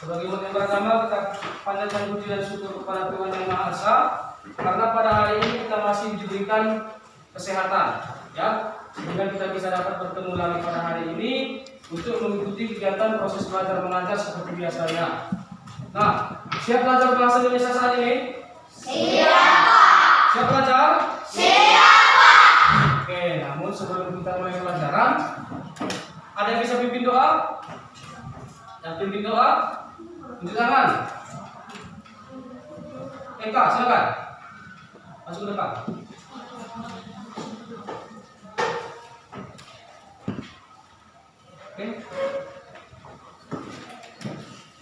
Sebagaimana yang pertama, kita panjatkan puji dan syukur kepada Tuhan Yang Maha Esa, karena pada hari ini kita masih diberikan kesehatan, ya, sehingga kita bisa dapat bertemu lagi pada hari ini untuk mengikuti kegiatan proses belajar mengajar seperti biasanya. Nah, siap belajar bahasa Indonesia saat ini? Siap. Siap belajar? Siap. Oke, namun sebelum kita mulai pelajaran, ada yang bisa pimpin doa? Yang pimpin doa? Tunjuk tangan. Eka, silakan. Masuk ke depan. Oke.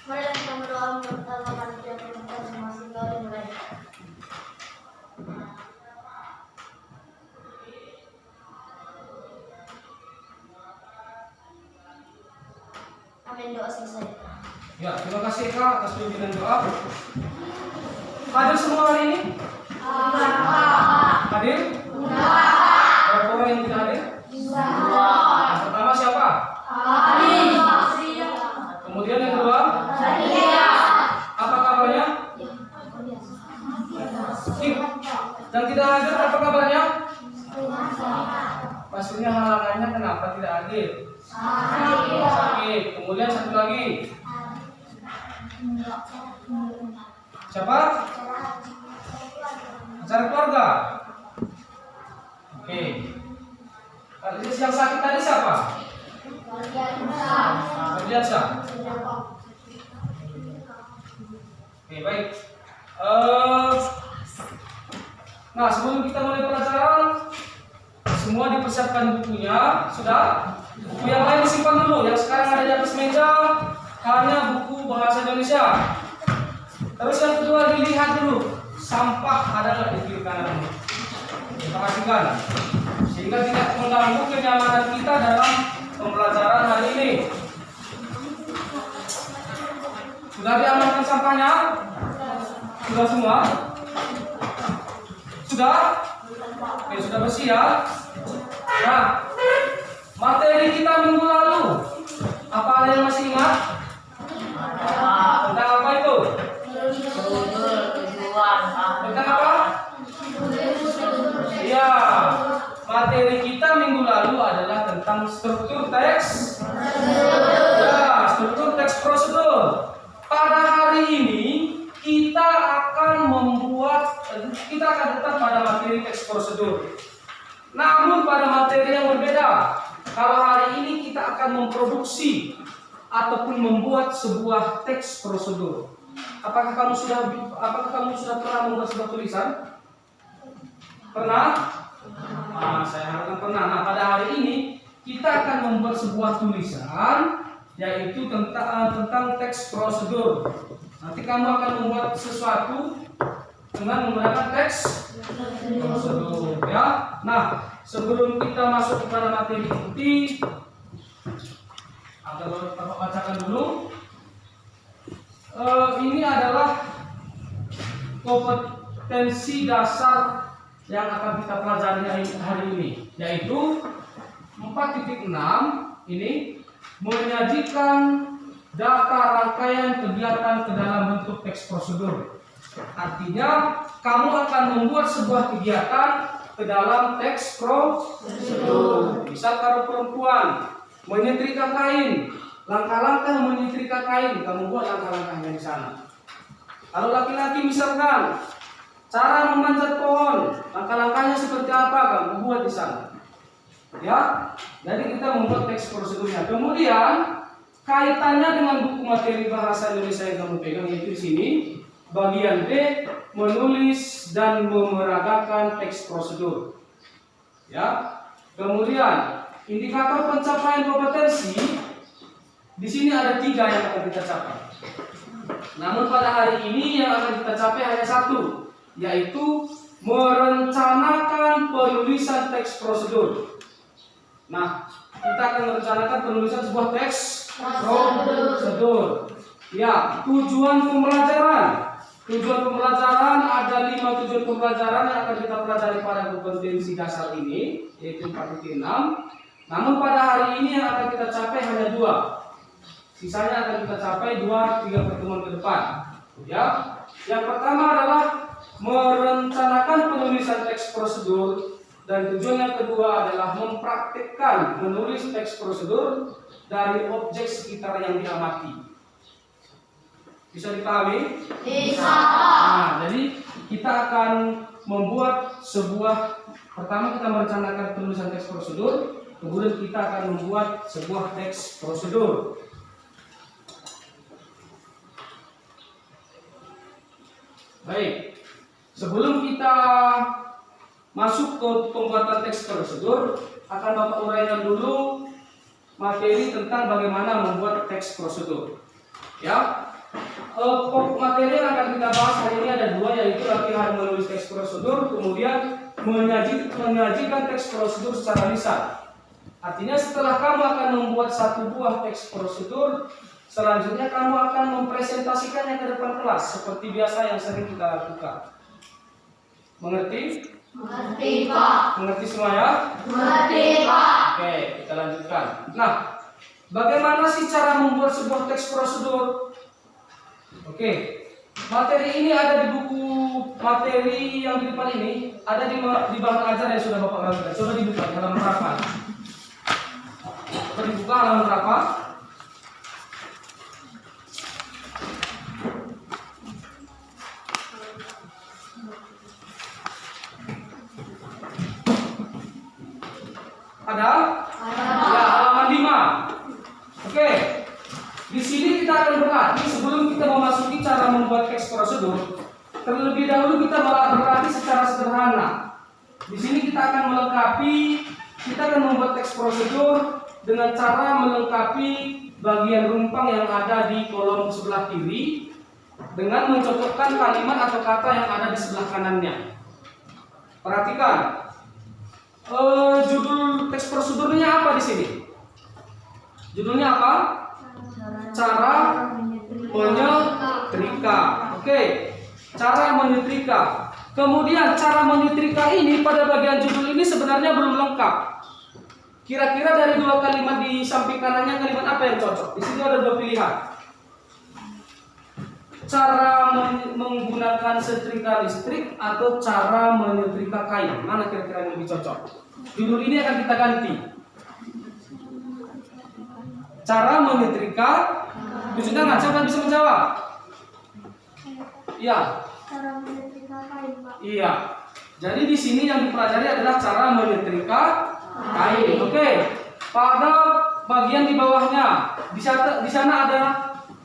Mari kita berdoa bersama panitia pembentukan masing-masing kali mulai. Amin, doa selesai. Ya, terima kasih Eka atas pimpinan doa. Hadir semua hari ini? Hadir? Berapa orang yang tidak hadir? Yang pertama siapa? Kemudian yang kedua? Apa kabarnya? Yang tidak hadir apa kabarnya? Maksudnya halangannya kenapa tidak hadir? Sakit. Kemudian satu lagi. Siapa? Acara keluarga. Oke. Yang sakit tadi siapa? Fardiansyah. Oke, baik. Nah, sebelum kita mulai pelajaran, semua dipersiapkan bukunya, sudah? Buku yang lain disimpan dulu. Yang sekarang ada di atas meja hanya buku bahasa Indonesia. Terus yang kedua, dilihat dulu sampah ada nggak di kiri kanan. Perhatikan, sehingga tidak mengganggu kenyamanan kita dalam pembelajaran hari ini. Sudah diamankan sampahnya? Sudah semua? Sudah? Oke, sudah bersih ya. Nah, materi kita minggu lalu, apa ada yang masih ingat? Tentang apa itu? Tentang apa? Iya, materi kita minggu lalu adalah tentang struktur teks. Ya, struktur teks prosedur. Pada hari ini kita akan tetap pada materi teks prosedur. Namun pada materi yang berbeda. Kalau hari ini kita akan memproduksi ataupun membuat sebuah teks prosedur. Apakah kamu sudah pernah membuat sebuah tulisan? Pernah? Nah, saya harapkan pernah. Nah, pada hari ini kita akan membuat sebuah tulisan, yaitu tentang teks prosedur. Nanti kamu akan membuat sesuatu dengan menggunakan teks prosedur, ya. Nah, sebelum kita masuk kepada materi inti, agar Bapak bacakan dulu. Ini adalah kompetensi dasar yang akan kita pelajari hari ini, yaitu 4.6 ini menyajikan data rangkaian kegiatan ke dalam bentuk teks prosedur. Artinya kamu akan membuat sebuah kegiatan ke dalam teks prosedur. Misal kalau perempuan menyetrika kain, langkah-langkah menyetrika kain, kamu buat langkah-langkahnya di sana. Kalau laki-laki misalkan cara memanjat pohon, langkah-langkahnya seperti apa, kamu buat di sana. Ya, jadi kita membuat teks prosedurnya. Kemudian kaitannya dengan buku materi bahasa Indonesia yang kamu pegang, yaitu di sini bagian B, menulis dan memeragakan teks prosedur. Ya, kemudian indikator pencapaian kompetensi di sini ada 3 yang akan kita capai. Namun pada hari ini yang akan kita capai hanya 1, yaitu merencanakan penulisan teks prosedur. Nah, kita akan merencanakan penulisan sebuah teks prosedur. Ya, tujuan pembelajaran. Tujuan pembelajaran ada 5 tujuan pembelajaran yang akan kita pelajari pada kompetensi dasar ini, yaitu 4.6. Namun pada hari ini yang akan kita capai hanya 2. Sisanya akan kita capai 2-3 pertemuan ke depan. Ya. Yang pertama adalah merencanakan penulisan teks prosedur, dan tujuan yang kedua adalah mempraktikkan menulis teks prosedur dari objek sekitar yang diamati. Bisa dipahami? Bisa. Nah, jadi kita akan membuat sebuah, pertama kita merencanakan penulisan teks prosedur, kemudian kita akan membuat sebuah teks prosedur. Baik, sebelum kita masuk ke pembuatan teks prosedur, akan Bapak uraikan dulu materi tentang bagaimana membuat teks prosedur. Ya, materi yang akan kita bahas hari ini ada 2, yaitu latihan menulis teks prosedur, kemudian menyajikan teks prosedur secara lisan. Artinya setelah kamu akan membuat satu buah teks prosedur, selanjutnya kamu akan mempresentasikannya ke depan kelas seperti biasa yang sering kita lakukan. Mengerti? Mengerti, Pak. Mengerti semuanya? Mengerti, Pak. Oke, kita lanjutkan. Nah, bagaimana sih cara membuat sebuah teks prosedur? Oke, materi ini ada di buku materi yang di depan ini, ada di bahan ajar yang sudah Bapak lakukan. Coba dibuka halaman berapa? Coba dibuka halaman berapa? Ada? Ya, halaman 5. Oke. Di sini kita akan berlatih sebelum kita memasuki cara membuat teks prosedur. Terlebih dahulu kita berlatih secara sederhana. Di sini kita akan membuat teks prosedur dengan cara melengkapi bagian rumpang yang ada di kolom sebelah kiri dengan mencocokkan kalimat atau kata yang ada di sebelah kanannya. Perhatikan. Judul teks prosedurnya apa di sini? Judulnya apa? Cara menyetrika. Oke, cara menyetrika. Kemudian cara menyetrika ini pada bagian judul ini sebenarnya belum lengkap. Kira-kira dari 2 kalimat di samping kanannya kalimat apa yang cocok? Di situ ada 2 pilihan. Cara menggunakan setrika listrik atau cara menyetrika kain. Mana kira-kira yang lebih cocok? Judul ini akan kita ganti. Cara menyetrika. Tunjuk tangan, siapa bisa menjawab? Iya. Cara menyetrika kain, Pak. Iya. Jadi di sini yang dipelajari adalah cara menyetrika kain. Oke. Pada bagian di bawahnya, di sana ada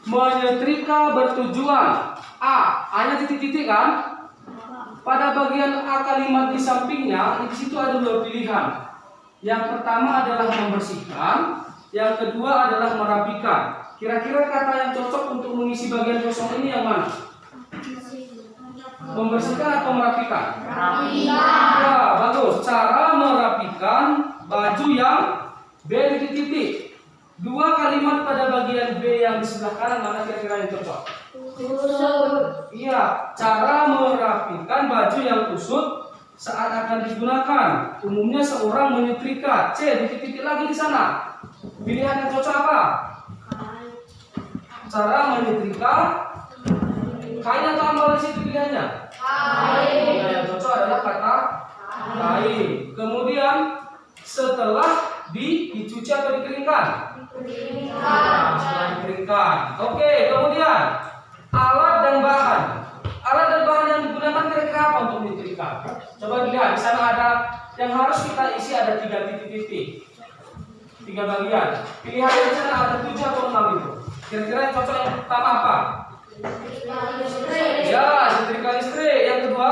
menyetrika bertujuan. A-nya titik-titik kan? Pada bagian A kalimat di sampingnya, di situ ada 2 pilihan. Yang pertama adalah membersihkan, yang kedua adalah merapikan. Kira-kira kata yang cocok untuk mengisi bagian kosong ini yang mana? Membersihkan atau merapikan? Merapikan. Ya, bagus. Cara merapikan baju yang B titik-titik. 2 kalimat pada bagian B yang di sebelah kanan, mana kira-kira yang cocok? Kusut. Iya, cara merapikan baju yang kusut saat akan digunakan. Umumnya seorang menyetrika. C titik-titik lagi di sana. Pilihan yang cocok apa? Cara menyetrika kain atau ambal di situ pilihannya? Kain. Nah, yang cocok adalah kata kain. Kemudian setelah dicuci atau dikeringkan? Nah, setelah dikeringkan. Oke, kemudian alat dan bahan. Alat dan bahan yang digunakan kira-kira apa untuk menyetrika? Coba lihat, di sana ada yang harus kita isi, ada 3 titik-titik. 3 bagian. Pilihan di sana ada 7 atau 6 itu. Kira-kira yang cocok yang pertama apa? Ya, setrika listrik. Yang kedua,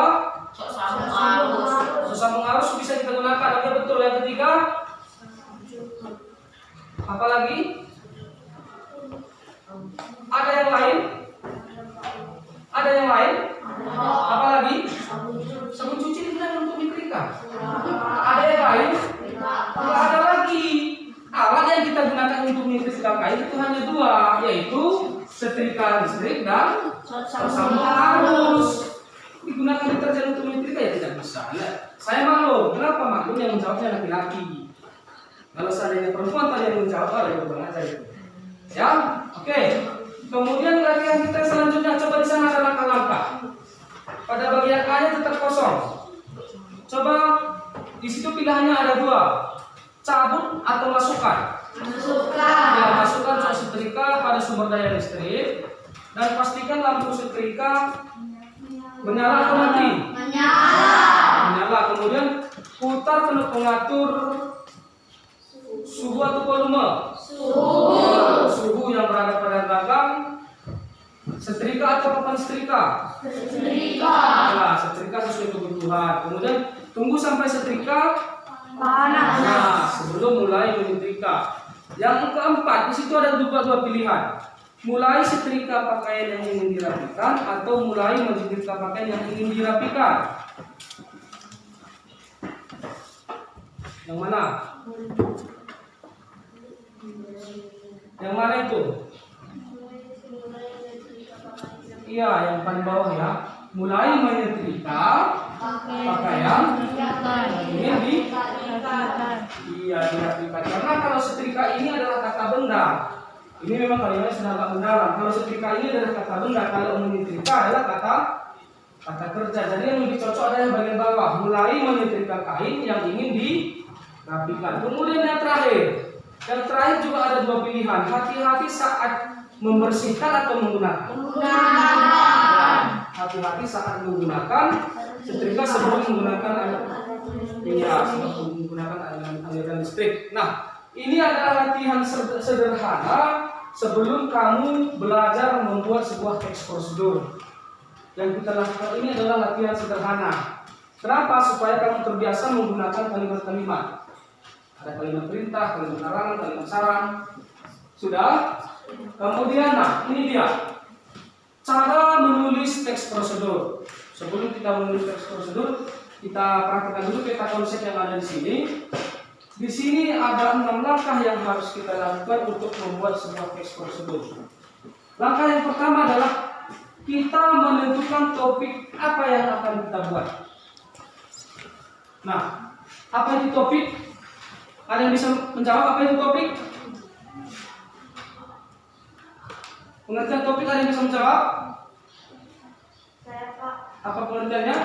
sesambung arus bisa kita gunakan. Oke, betul. Yang ketiga, apa lagi? Ada yang lain? Ada yang lain? Apa lagi? Sabun cuci digunakan untuk menyetrika. Ada yang lain? Tidak ada lagi. Alat yang kita gunakan untuk menyetrika kain itu hanya 2, yaitu setrika listrik dan sesambung arus. Digunakan deterjen untuk menyetrika ya tidak bisa. Ya, saya maklum. Kenapa maklum? Yang menjawabnya laki-laki. Kalau seandainya perempuan tadi yang menjawab, ada yang aja itu. Ya, oke. Kemudian latihan kita selanjutnya, coba di sana ada langkah-langkah. Pada bagian A-nya tetap kosong. Coba di situ pilihannya ada dua, cabut atau masukkan. Ya, masukkan cat setrika pada sumber daya listrik dan pastikan lampu setrika menyala atau mati. Menyala. Kemudian putar penuh pengatur suhu atau volume. Suhu yang berada pada gagang. Setrika atau papan setrika? Setrika. Nah, setrika sesuai kebutuhan. Kemudian tunggu sampai setrika panas. Nah, sebelum mulai menyetrika. Yang keempat, di situ ada dua pilihan. Mulai setrika pakaian yang ingin dirapikan atau mulai menyetrika pakaian yang ingin dirapikan. Yang mana? Yang mana itu? Iya, yang paling bawah ya. Mulai menyetrika pakaian ingin dirapikan. Iya, dirapikan. Karena kalau setrika ini adalah kata benda. Ini memang kalimatnya sudah agak mendalam. Kalau setrika ini adalah kata benda, kalau menyetrika adalah kata kerja. Jadi yang lebih cocok adalah bagian bawah. Mulai menyetrika kain yang ingin dirapikan. Kemudian yang terakhir. Yang terakhir juga ada dua pilihan. Hati-hati saat membersihkan atau menggunakan. Hati-hati saat menggunakan setrika sebelum menggunakan aliran listrik. Nah, ini adalah latihan sederhana sebelum kamu belajar membuat sebuah teks prosedur. Yang kita lakukan ini adalah latihan sederhana. Kenapa? Supaya kamu terbiasa menggunakan kalimat-kalimat. Ada kalimat perintah, kalimat larangan, kalimat saran. Sudah? Kemudian, nah, ini dia cara menulis teks prosedur. Sebelum kita menulis teks prosedur, kita perhatikan dulu peta konsep yang ada di sini. Di sini ada 6 langkah yang harus kita lakukan untuk membuat sebuah teks prosedur. Langkah yang pertama adalah kita menentukan topik apa yang akan kita buat. Nah, apa itu topik? Ada yang bisa menjawab apa itu topik? Pengertian topik ada yang bisa menjawab? Saya, Pak. Apa pengertiannya?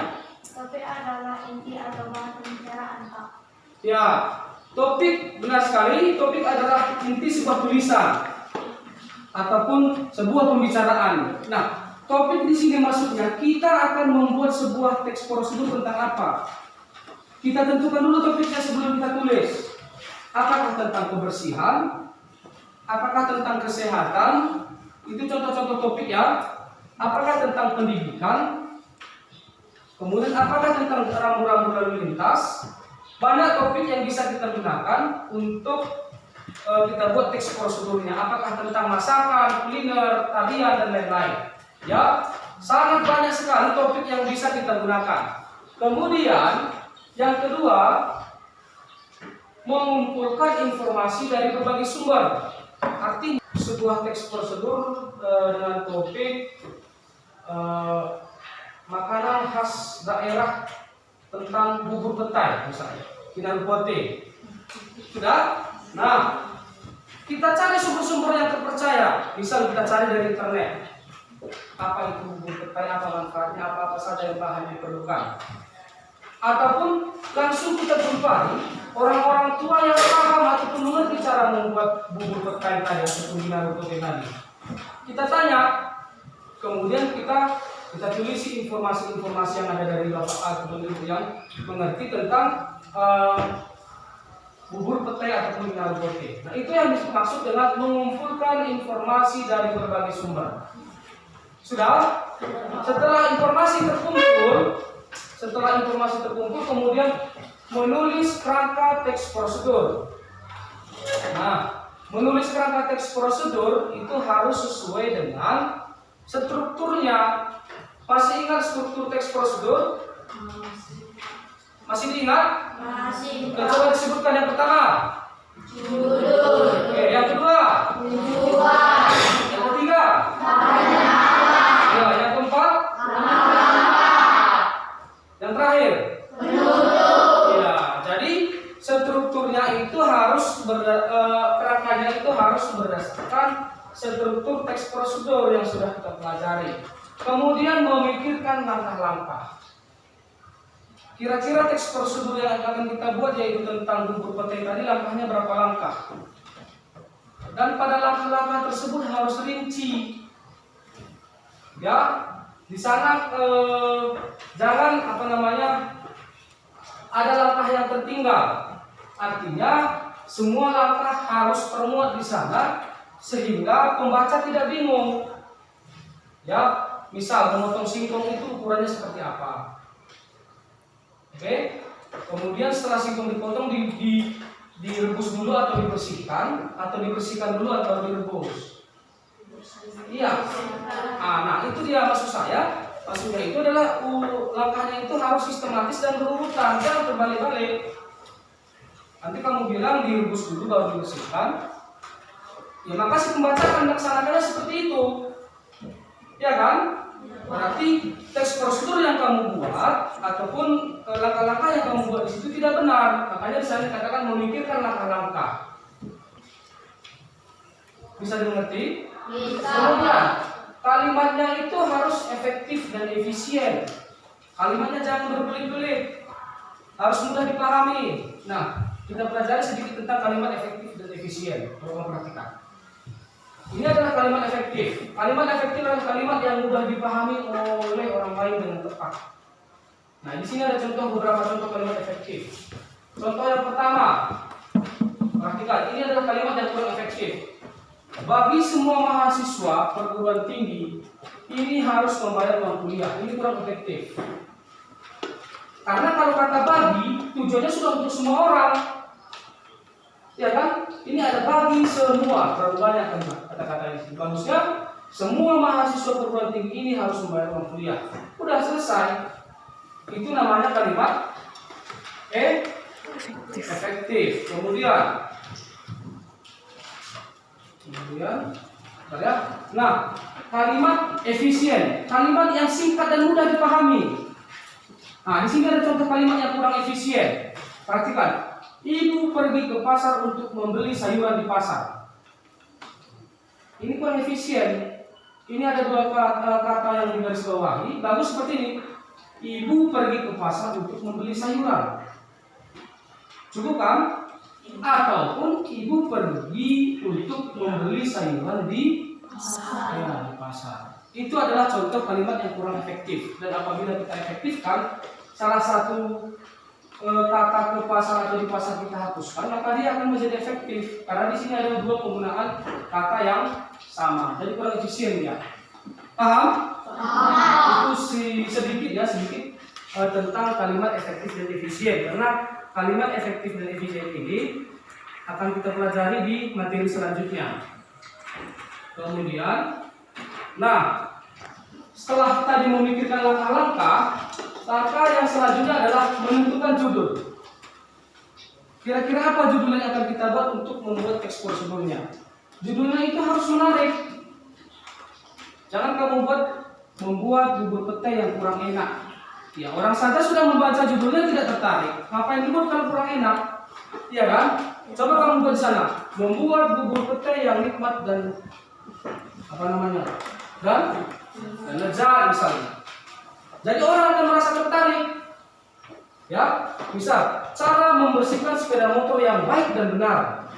Topik adalah inti atau bahan pembicaraan, Pak. Ya, topik benar sekali. Topik adalah inti sebuah tulisan ataupun sebuah pembicaraan. Nah, topik di sini maksudnya kita akan membuat sebuah teks prosedur tentang apa? Kita tentukan dulu topiknya sebelum kita tulis. Apakah tentang kebersihan? Apakah tentang kesehatan? Itu contoh-contoh topik ya. Apakah tentang pendidikan? Kemudian apakah tentang rambu-rambu lalu lintas? Banyak topik yang bisa kita gunakan untuk kita buat teks prosedurnya. Apakah tentang masakan, kuliner, tarian dan lain-lain. Ya, sangat banyak sekali topik yang bisa kita gunakan. Kemudian yang kedua, mengumpulkan informasi dari berbagai sumber. Artinya sebuah teks prosedur dengan topik makanan khas daerah tentang bubur petai misalnya, Kinarupote. Sudah? Nah, kita cari sumber-sumber yang terpercaya. Misal kita cari dari internet. Apa itu bubur petai, apa manfaatnya, apa saja yang bahan yang diperlukan. Ataupun langsung kita jumpai orang-orang tua yang paham ataupun mengerti cara membuat bubur petai tadi ataupun Kinarupote tadi. Kita tanya, kemudian kita tulis informasi-informasi yang ada dari Bapak ataupun Ibu yang mengerti tentang bubur petai ataupun Kinarupote. Nah, itu yang dimaksud dengan mengumpulkan informasi dari berbagai sumber. Sudah? Setelah informasi terkumpul, kemudian menulis kerangka teks prosedur. Nah, menulis kerangka teks prosedur itu harus sesuai dengan strukturnya. Masih ingat struktur teks prosedur? Masih diingat? Masih. Coba disebutkan yang pertama. Judul. Oke, yang kedua. Tujuan. Yang ketiga. Ya, yang keempat. Yang terakhir. Penutup. Ya, jadi strukturnya itu harus kerangkanya itu harus berdasarkan struktur teks prosedur yang sudah kita pelajari. Kemudian memikirkan langkah-langkah. Kira-kira teks prosedur yang akan kita buat yaitu tentang bubur petai tadi langkahnya berapa langkah? Dan pada langkah-langkah tersebut harus rinci. Ya, di sana jangan ada langkah yang tertinggal. Artinya semua langkah harus termuat di sana sehingga pembaca tidak bingung. Ya, misal memotong singkong itu ukurannya seperti apa. Oke. Kemudian setelah singkong dipotong direbus dulu atau dibersihkan dulu atau direbus. Iya. Nah, itu dia maksud saya. Maksudnya itu adalah langkahnya itu harus sistematis dan berurutan, jangan terbalik-balik. Nanti kamu bilang direbus dulu baru dibersihkan, ya maka si pembaca akan melaksanakannya seperti itu, ya kan? Berarti teks prosedur yang kamu buat ataupun langkah-langkah yang kamu buat di situ tidak benar. Makanya di sana dikatakan memikirkan langkah-langkah. Bisa dimengerti? Bisa. Kemudian kalimatnya itu harus efektif dan efisien. Kalimatnya jangan berbelit-belit, harus mudah dipahami. Nah, kita pelajari sedikit tentang kalimat efektif dan efisien. Tolong perhatikan. Ini adalah kalimat efektif. Kalimat efektif adalah kalimat yang mudah dipahami oleh orang lain dengan tepat. Nah, di sini ada beberapa contoh kalimat efektif. Contoh yang pertama, perhatikan. Ini adalah kalimat yang kurang efektif. Bagi semua mahasiswa perguruan tinggi, ini harus membayar uang kuliah. Ini kurang efektif. Karena kalau kata bagi, tujuannya sudah untuk semua orang. Ya kan? Ini ada bagi semua, terlalu banyak kata-kata ini. Bagusnya, semua mahasiswa perguruan tinggi ini harus membayar uang kuliah. Udah selesai. Itu namanya kalimat efektif. Kemudian, nah, kalimat efisien, kalimat yang singkat dan mudah dipahami. Nah, di sini ada contoh kalimat yang kurang efisien. Perhatikan, ibu pergi ke pasar untuk membeli sayuran di pasar. Ini kurang efisien. Ini ada dua kata yang digarisbawahi. Bagus seperti ini. Ibu pergi ke pasar untuk membeli sayuran. Cukup kan? Ataupun ibu pergi untuk membeli sayuran di pasar. Itu adalah contoh kalimat yang kurang efektif. Dan apabila kita efektifkan salah satu kata ke pasar atau di pasar kita hapuskan, maka dia akan menjadi efektif. Karena di sini ada dua penggunaan kata yang sama. Jadi kurang efisien ya. Paham? Itu sedikit tentang kalimat efektif dan efisien. Karena kalimat efektif dan efisien ini akan kita pelajari di materi selanjutnya. Kemudian, nah, setelah tadi memikirkan langkah-langkah, langkah yang selanjutnya adalah menentukan judul. Kira-kira apa judul yang akan kita buat untuk membuat teks prosedurnya? Judulnya itu harus menarik. Jangan kamu membuat bubur petai yang kurang enak. Ya, orang saja sudah membaca judulnya tidak tertarik. Ngapain dibuat kalau kurang enak? Iya kan? Coba kamu buat di sana, membuat bubur petai yang nikmat dan dan lezat misalnya. Jadi orang akan merasa tertarik. Ya, misal cara membersihkan sepeda motor yang baik dan benar.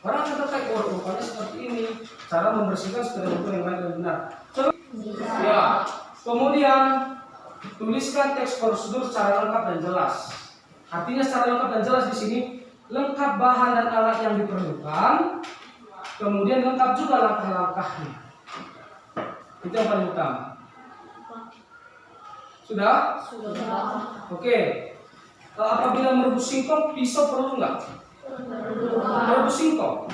Orang akan tertarik, rupanya seperti ini. Cara membersihkan sepeda motor yang baik dan benar. Coba. Ya. Kemudian tuliskan teks prosedur secara lengkap dan jelas. Artinya secara lengkap dan jelas di sini lengkap bahan dan alat yang diperlukan. Kemudian lengkap juga langkah-langkahnya. Itu yang paling utama. Sudah? Sudah. Oke. Apabila merebus singkong, pisau perlu nggak? Merebus singkong?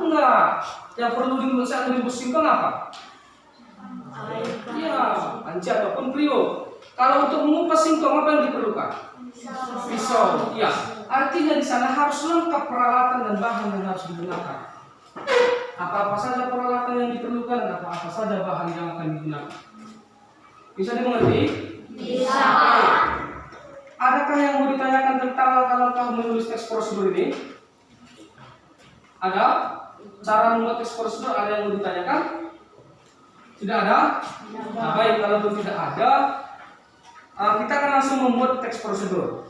Enggak. Yang perlu saat merebus singkong apa? Iya, panci ataupun priuk. Kalau untuk mengupas singkong apa yang diperlukan? Pisau. Iya. Artinya di sana harus lengkap peralatan dan bahan yang harus digunakan. Apa-apa saja peralatan yang diperlukan dan apa-apa saja bahan yang akan digunakan. Bisa dimengerti? Bisa. Adakah yang mau ditanyakan tentang langkah-langkah menulis teks prosedur ini? Ada? cara membuat teks prosedur ada yang mau ditanyakan? Tidak ada? Nah, baik, kalau itu tidak ada, kita akan langsung membuat teks prosedur.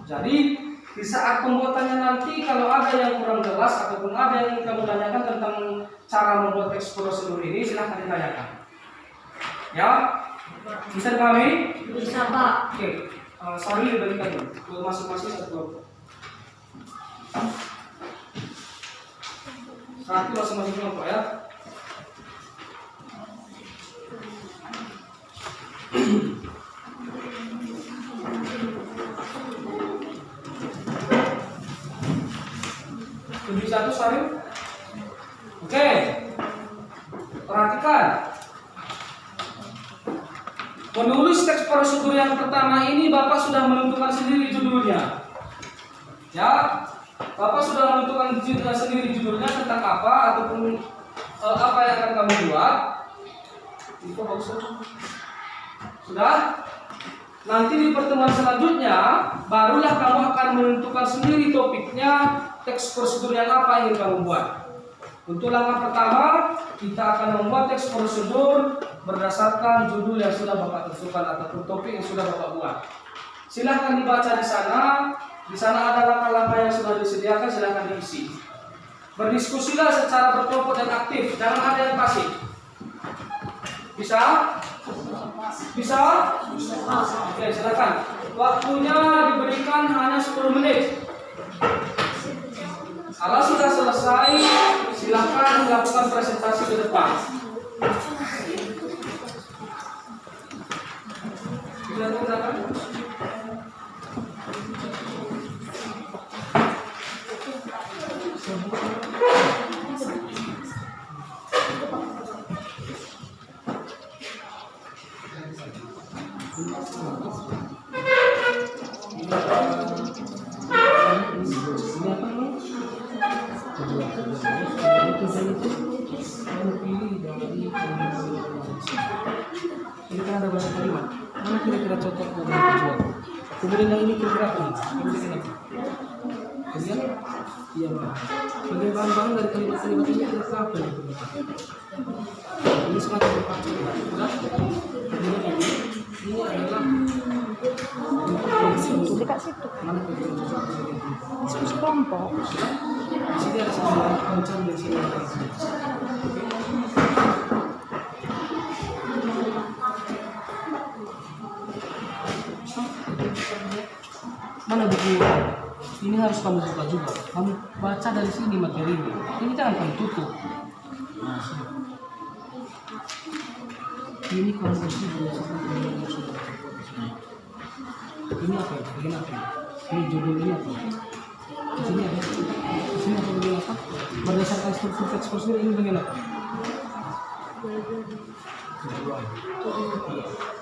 Jadi di saat pembuatannya nanti kalau ada yang kurang jelas ataupun ada yang ingin kamu tanyakan tentang cara membuat teks prosedur ini, silahkan ditanyakan. Ya, bisa dipahami? Bisa, Pak. Oke, sorry diberikan dulu ke masing-masing satu kelompok. Satu masing-masing kelompok ya. Lebih satu Sarim. Oke, perhatikan. Menulis teks prosedur yang pertama ini Bapak sudah menentukan sendiri judulnya. Ya, Bapak sudah menentukan sendiri judulnya tentang apa ataupun apa yang akan kamu buat. Itu bagus. Sudah? Nanti di pertemuan selanjutnya barulah kamu akan menentukan sendiri topiknya, teks prosedur yang apa yang ingin kamu buat. Untuk langkah pertama, kita akan membuat teks prosedur berdasarkan judul yang sudah Bapak tentukan ataupun topik yang sudah Bapak buat. Silahkan dibaca di sana. Di sana ada langkah-langkah yang sudah disediakan, silahkan diisi. Berdiskusilah secara berkelompok dan aktif, jangan ada yang pasif. Bisa? Bisa? Oke, silakan. Waktunya diberikan hanya 10 menit. Kalau sudah selesai, silakan melakukan presentasi ke depan. Silakan. Ini kan ada banyak kalimat. Mana kira-kira contoh kalimat tujuan? Kemudian yang ini kira-kira apa nih? Kemudian iya Pak. Sebagai bahan-bahan dari kalimat-kalimat ini kira-kira apa nih? Ini semacam berpacu. Kemudian ini adalah dekat situ. mana kira-kira Sekelompok. di sini ada sebuah macam dari sini. Mana buku? Ini harus kamu buka juga. Kamu baca dari sini materinya. Ini jangan kamu tutup. Nah, sini. Ini kamu isi berdasarkan yang sudah. Ini apa? Bagian apa? Ini judul ini apa? Di sini ada. Di sini apa bagian apa? Berdasarkan struktur teks prosedur ini bagian apa? Tujuan.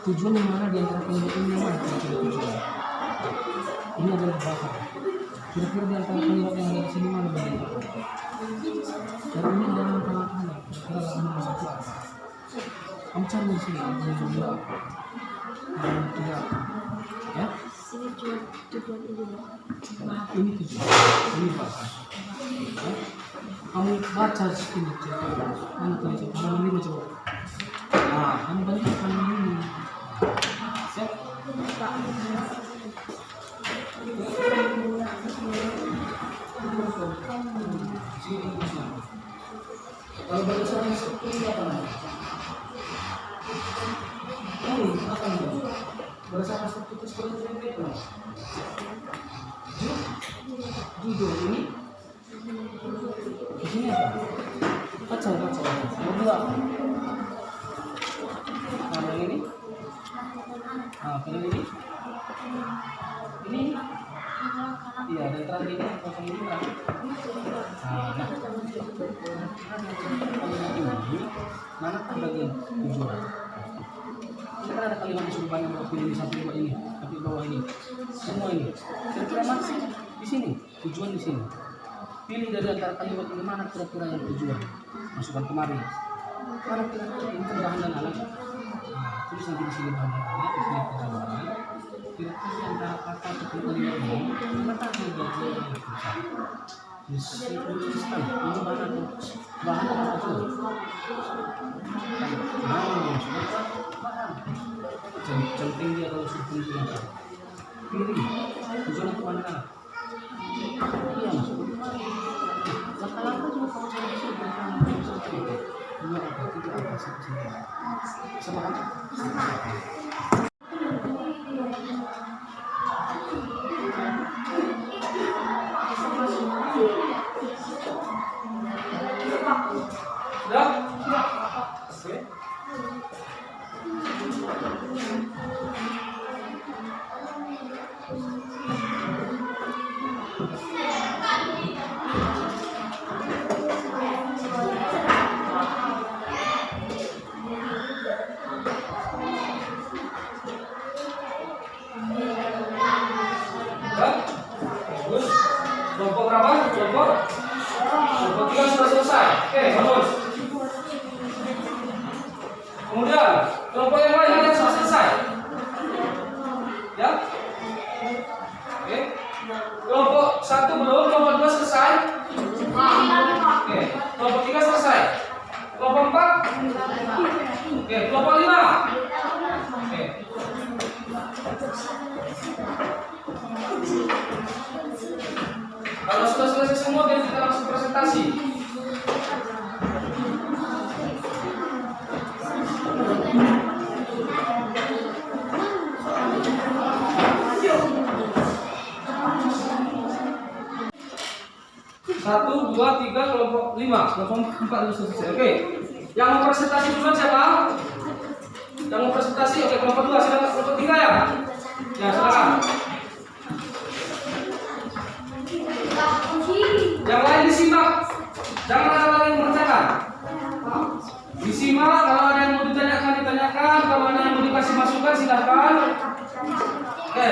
Tujuan yang mana di antara kalimat ini yang mana? Tujuan. Ini adalah bahasa. Kira-kira di antara kalimat yang ada di sini mana bagian apa? Dan ini adalah tanda-tanda. Kira-kira ada satu apa? Kamu cari di sini. Ini judul apa? Dan tidak. Ya? Ini tujuan ini. Ini tujuan. Ini bahasa. Ya? Kamu baca di sini. Mana tulis? Mana ini coba? Nah, kamu bandingkan ini. Siap? Kalau berdasarkan seperti apa namanya? Ini apa namanya? Berdasarkan struktur seperti apa? Judul ini. Di sini apa? Baca. Kedua. Nah, yang ini. Nah, ini. Ini. Iya, dan terakhir ini kosong ini terakhir. Nah, mana bagian tujuan? Ini kan ada kalimat disuruh banyak pilih di samping bawah ini, tapi bawah ini, semua ini. Kira-kira masih di sini, tujuan di sini. Pilih dari antara kalimat ini mana kira-kira yang tujuan. Masukkan kemari. Mana kira-kira ini kan bahan dan alat. Nah, tulis nanti di sini bahan dan alat, di sini tujuan. Kira-kira antara kata atau kalimat ini, mana yang tujuan? Tuliskan ini bahan apa tuh? Centing dia kalau sudah digunakan. Pilih tujuan kemana? Iya masuk. Langkah-langkah juga kalau saya bisa ini ada tiga apa saja. Sama kan? Sudah? Oke. Bagus. Kelompok berapa? Kelompok 3 sudah selesai. Oke, bagus. Kemudian kelompok yang lain ada sudah selesai. Ya. Oke. Kelompok 1 belum, kelompok 2 selesai. Oke. Kelompok 3 selesai. Kelompok 4. Oke, kelompok 5. Oke. Kalau sudah selesai semua, biar kita langsung presentasi. Satu, dua, tiga, kelompok 5, kelompok 4 sudah selesai. Oke. Yang mau presentasi duluan siapa? Yang mau presentasi, oke, kelompok 2, silakan. Kelompok 3 ya? Ya, silakan. Yang lain disimak, jangan ada lagi yang mengerjakan. Disimak, kalau ada yang mau ditanyakan, ditanyakan. Kalau ada yang mau dikasih masukan, silakan. Oke,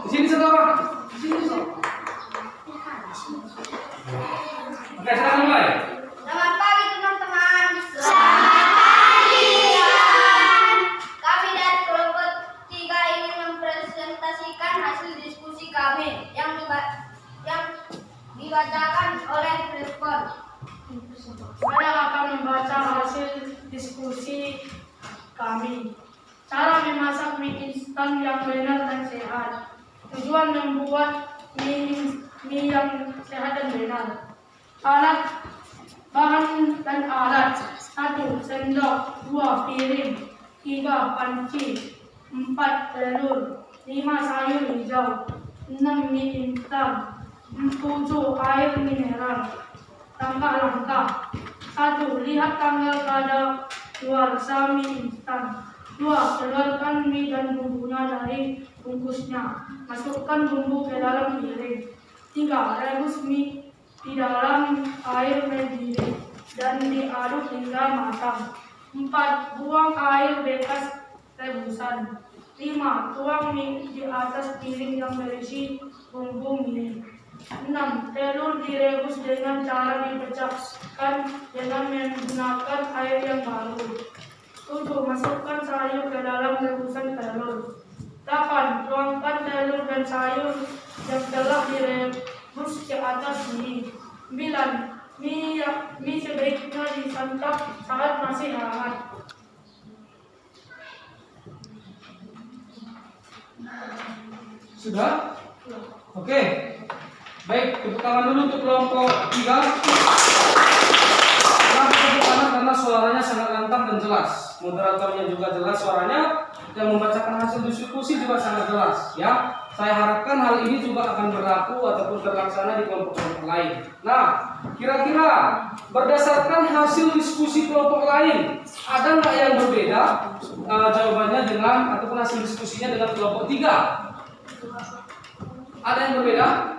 di sini sekarang. Oke, sekarang mulai. Selamat pagi teman-teman. Selamat pagi teman. Kami dari kelompok 3 ingin mempresentasikan hasil diskusi kami yang dibacakan oleh respon. Saya akan membaca hasil diskusi kami. Cara memasak mie instan yang benar dan sehat. Tujuan membuat mie yang sehat dan benar. Alat, bahan dan alat. 1 sendok, 2 piring, 3 panci, 4 telur, 5 sayur hijau, 6 mie instan, 7 air mineral. Langkah-langkah. 1. Lihat tanggal kadaluarsa mie instan. 2. Keluarkan mie dan bumbunya dari bungkusnya. Masukkan bumbu ke dalam piring. 3. Rebus mie di dalam air mendidih dan diaduk hingga matang. 4. Buang air bekas rebusan. 5. Tuang mie di atas piring yang berisi bumbu mie. 6. Telur direbus dengan cara dipecahkan dengan menggunakan air yang baru. 7. Masukkan sayur ke dalam rebusan telur. 8. Tuangkan telur dan sayur yang telah direbus ke atas mie. 9. Mie sebaiknya disantap saat masih hangat. Sudah? Oke. Baik, tepuk tangan dulu untuk kelompok 3. Kenapa tepuk tangan? Karena suaranya sangat lantang dan jelas. Moderatornya juga jelas suaranya. Yang membacakan hasil diskusi juga sangat jelas. Ya, saya harapkan hal ini juga akan berlaku ataupun terlaksana di kelompok-kelompok lain. Nah, kira-kira berdasarkan hasil diskusi kelompok lain, ada nggak yang berbeda jawabannya dengan ataupun hasil diskusinya dengan kelompok 3? Ada yang berbeda?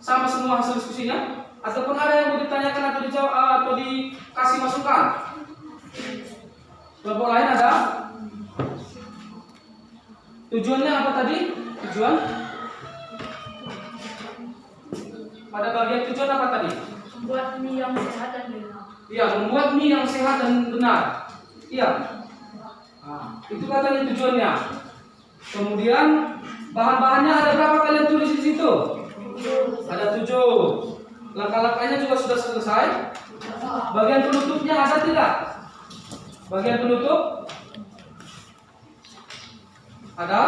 Sama semua hasil diskusinya? Ataupun ada yang mau ditanyakan atau dijawab atau dikasih masukan? Kelompok lain ada? Tujuannya apa tadi? Tujuan? Pada bagian tujuan apa tadi? Buat mie yang sehat dan benar. Iya, membuat mie yang sehat dan benar. Iya. Nah, itu katanya tujuannya. Kemudian bahan-bahannya ada berapa kalian tulis di situ? Ada 7. Langkah-langkahnya juga sudah selesai. Bagian penutupnya ada tidak? Bagian penutup ada.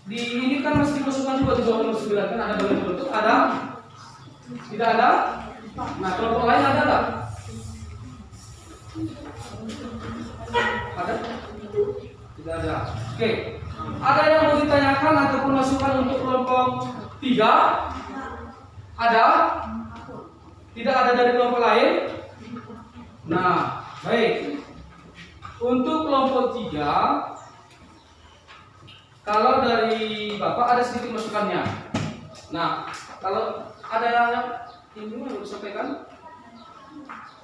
Di ini kan masih dimasukkan juga di bawah nomor 9 kan ada bagian penutup, ada? Tidak ada? Nah, kelompok lain ada nggak? Ada? Tidak ada. Oke. Ada yang mau ditanyakan ataupun masukan untuk kelompok 3? Ada? Tidak ada dari kelompok lain? Nah, baik. Untuk kelompok 3, kalau dari Bapak ada sedikit masukannya. Nah, kalau ada yang ini mau disampaikan?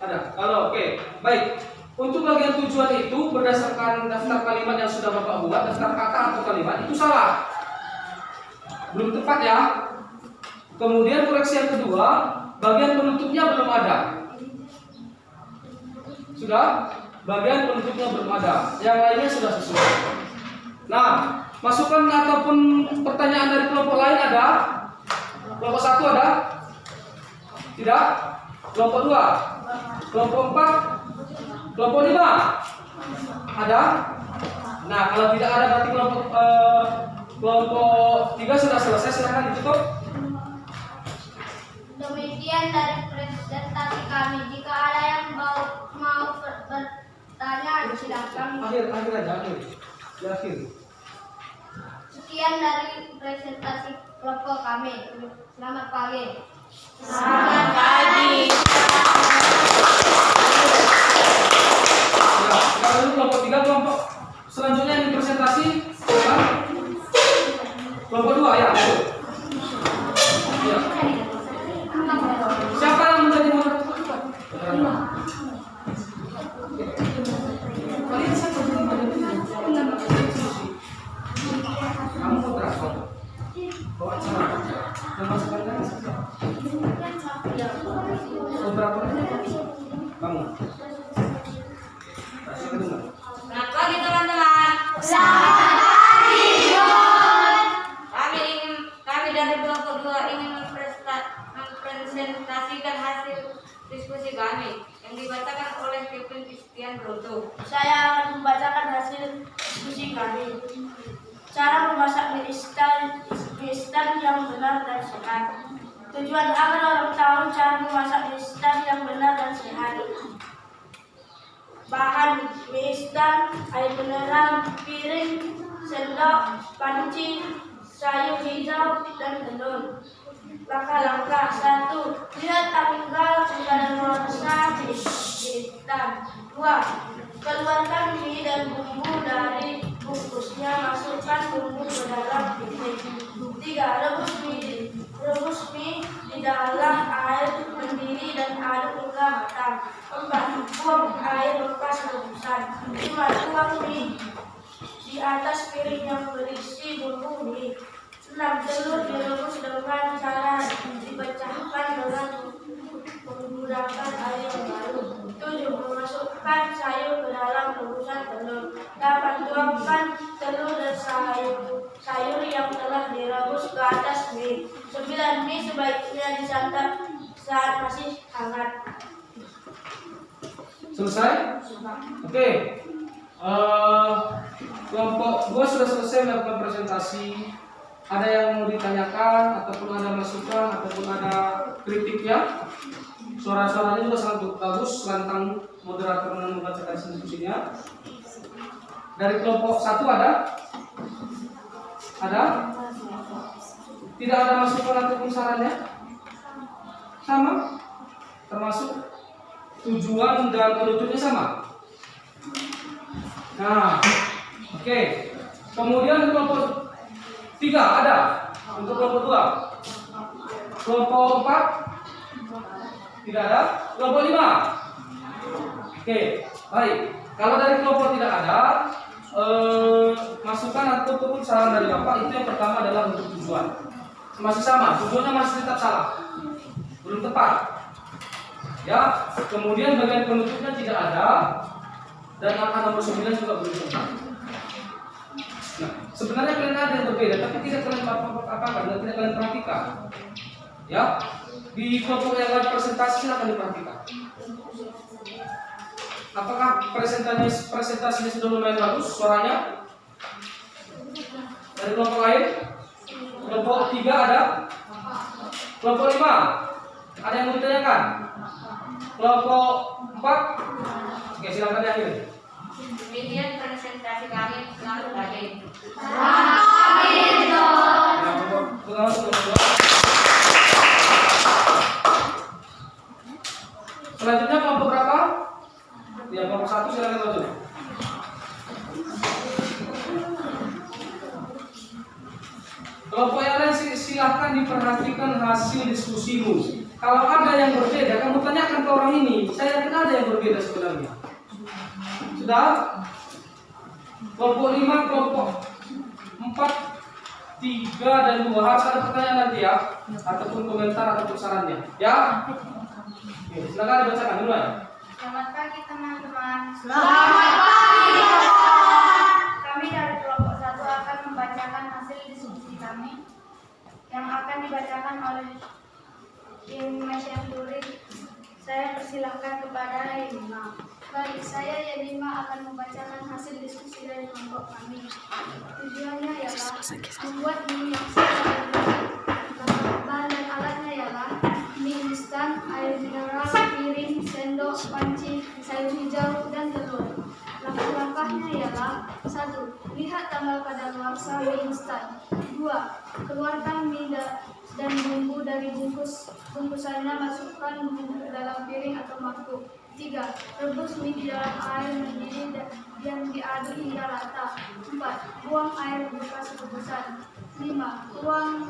Ada. Kalau oke, baik. Untuk bagian tujuan itu berdasarkan daftar kalimat yang sudah Bapak buat, daftar kata atau kalimat itu salah. Belum tepat ya. Kemudian koreksi yang kedua, bagian penutupnya belum ada. Sudah? Bagian penutupnya belum ada. Yang lainnya sudah sesuai. Nah, masukan ataupun pertanyaan dari kelompok lain ada? Kelompok 1 ada? Tidak? Kelompok 2? Kelompok 4? Kelompok 5? Ada? Nah, kalau tidak ada berarti kelompok 3 sudah selesai, silakan ditutup. Demikian dari presentasi kami. Jika ada yang mau bertanya, silakan. Akhir aja, di akhir. Sekian dari presentasi kelompok kami. Selamat pagi. Selamat pagi. Ya, kalau dulu kelompok 3, kelompok selanjutnya yang presentasi kelompok 2 ya. Ya. Siapa yang menjadi moderator? Kalian siapa yang moderator? Kamu moderator. Bawa acara. Yang masukkan kan siapa? Moderatornya kamu. Selamat pagi teman-teman. Kami dari kelompok 2 ingin mempresentasikan hasil diskusi kami yang dibacakan oleh Kevin Christian Broto. Saya akan membacakan hasil diskusi kami. Cara memasak mie instan yang benar dan sehat. Tujuan agar orang tahu cara memasak mie instan yang benar dan sehat. Bahan mie instan: air mineral, piring, sendok, panci, sayur hijau, dan telur. Langkah-langkah: 1. Lihat tanggal kadaluarsa mie instan. 2. Keluarkan mie dan bumbu dari bungkusnya, masukkan bumbu ke dalam piring. 3. Rebus mie di dalam air mendidih dan aduk hingga matang. 4. Buang air bekas rebusan. 5. Tuang mie di atas piring yang berisi bumbu mie. 6. Telur direbus dengan cara dipecahkan dengan menggunakan air yang baru. 7. Memasukkan sayur ke dalam rebusan telur. 8. Tuangkan telur dan sayur yang telah direbus ke atas mie. 9. Mie sebaiknya disantap saat masih hangat. Selesai? Oke. Kelompok 2 sudah selesai melakukan presentasi. Ada yang mau ditanyakan ataupun ada masukan ataupun ada kritiknya? Suara-suaranya juga sangat bagus, lantang moderator yang membacakan diskusinya. Dari kelompok 1 ada? Ada? Tidak ada masukan ataupun sarannya? Sama? Termasuk tujuan dan penutupnya sama? Nah, oke. Kemudian kelompok 3 ada? Untuk kelompok 2? Kelompok 4? Tidak ada? Kelompok 5? Oke, baik. Kalau dari kelompok tidak ada, masukan ataupun saran dari Bapak itu yang pertama adalah untuk tujuan. Masih sama, tujuannya masih tetap salah, belum tepat. Ya, kemudian bagian penutupnya tidak ada dan angka nomor 9 juga belum tepat. Nah, sebenarnya kalian ada yang berbeda, tapi tidak kalian apa-apa dan tidak kalian perhatikan. Ya, Di kelompok yang lain presentasi silakan diperhatikan. Apakah presentasinya sudah lumayan bagus suaranya? Dari kelompok lain? Kelompok 3 ada? Kelompok 5? Ada yang mau ditanyakan? Kelompok 4? Oke, silakan diakhiri. Demikian presentasi kami selalu baik. Selanjutnya kelompok berapa? Ya, kelompok 1 silakan maju. Kelompok yang lain silahkan diperhatikan hasil diskusimu. Kalau ada yang berbeda, kamu tanyakan ke orang ini. Saya yakin ada yang berbeda sebenarnya. Sudah? Kelompok 5, kelompok 4, 3 dan 2 harus ada pertanyaan nanti ya, ataupun komentar ataupun sarannya. Ya? Oke, silakan dibacakan dulu ya. Selamat pagi teman-teman. Selamat pagi. Kami dari kelompok 1 akan membacakan hasil diskusi kami yang akan dibacakan oleh Tim Mesyanturi. Saya persilahkan kepada Yenima. Baik, saya Yenima akan membacakan hasil diskusi dari kelompok kami. Tujuannya ialah membuat mie yang sehat dan bersih. Bahan dan alatnya ialah mie instan, air mineral, piring, sendok, panci, sayur hijau, dan telur. Langkah-langkahnya ialah: 1. Lihat tanggal kadaluarsa mie instan. 2. Keluarkan mie dan bumbu dari bungkusannya, masukkan bumbu ke dalam piring atau mangkuk. 3. Rebus mie di dalam air mendidih dan diaduk hingga rata. 4. Buang air bekas rebusan. 5. Tuang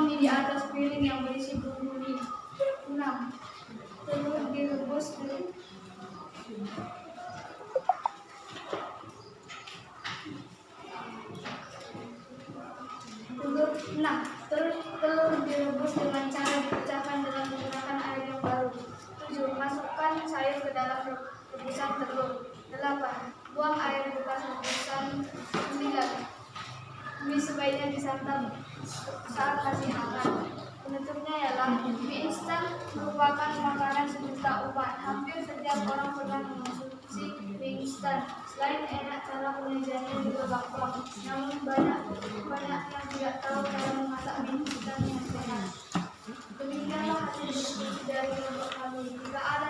mie di atas piring yang berisi bumbu mie. 6. Telur direbus Telur direbus dengan cara dipecahkan dengan menggunakan air yang baru. 7. Masukkan sayur ke dalam rebusan telur. 8. Buang air bekas rebusan. 9. Mie sebaiknya disantap saat masih hangat. Penutupnya ialah mie instan merupakan makanan sejuta umat. Hampir setiap orang pernah mengonsumsi mie instan. Selain enak, cara penyajiannya juga gampang. Namun banyak yang tidak tahu cara memasak mie instan yang sehat. Demikianlah hasil diskusi dari kelompok kami. Jika ada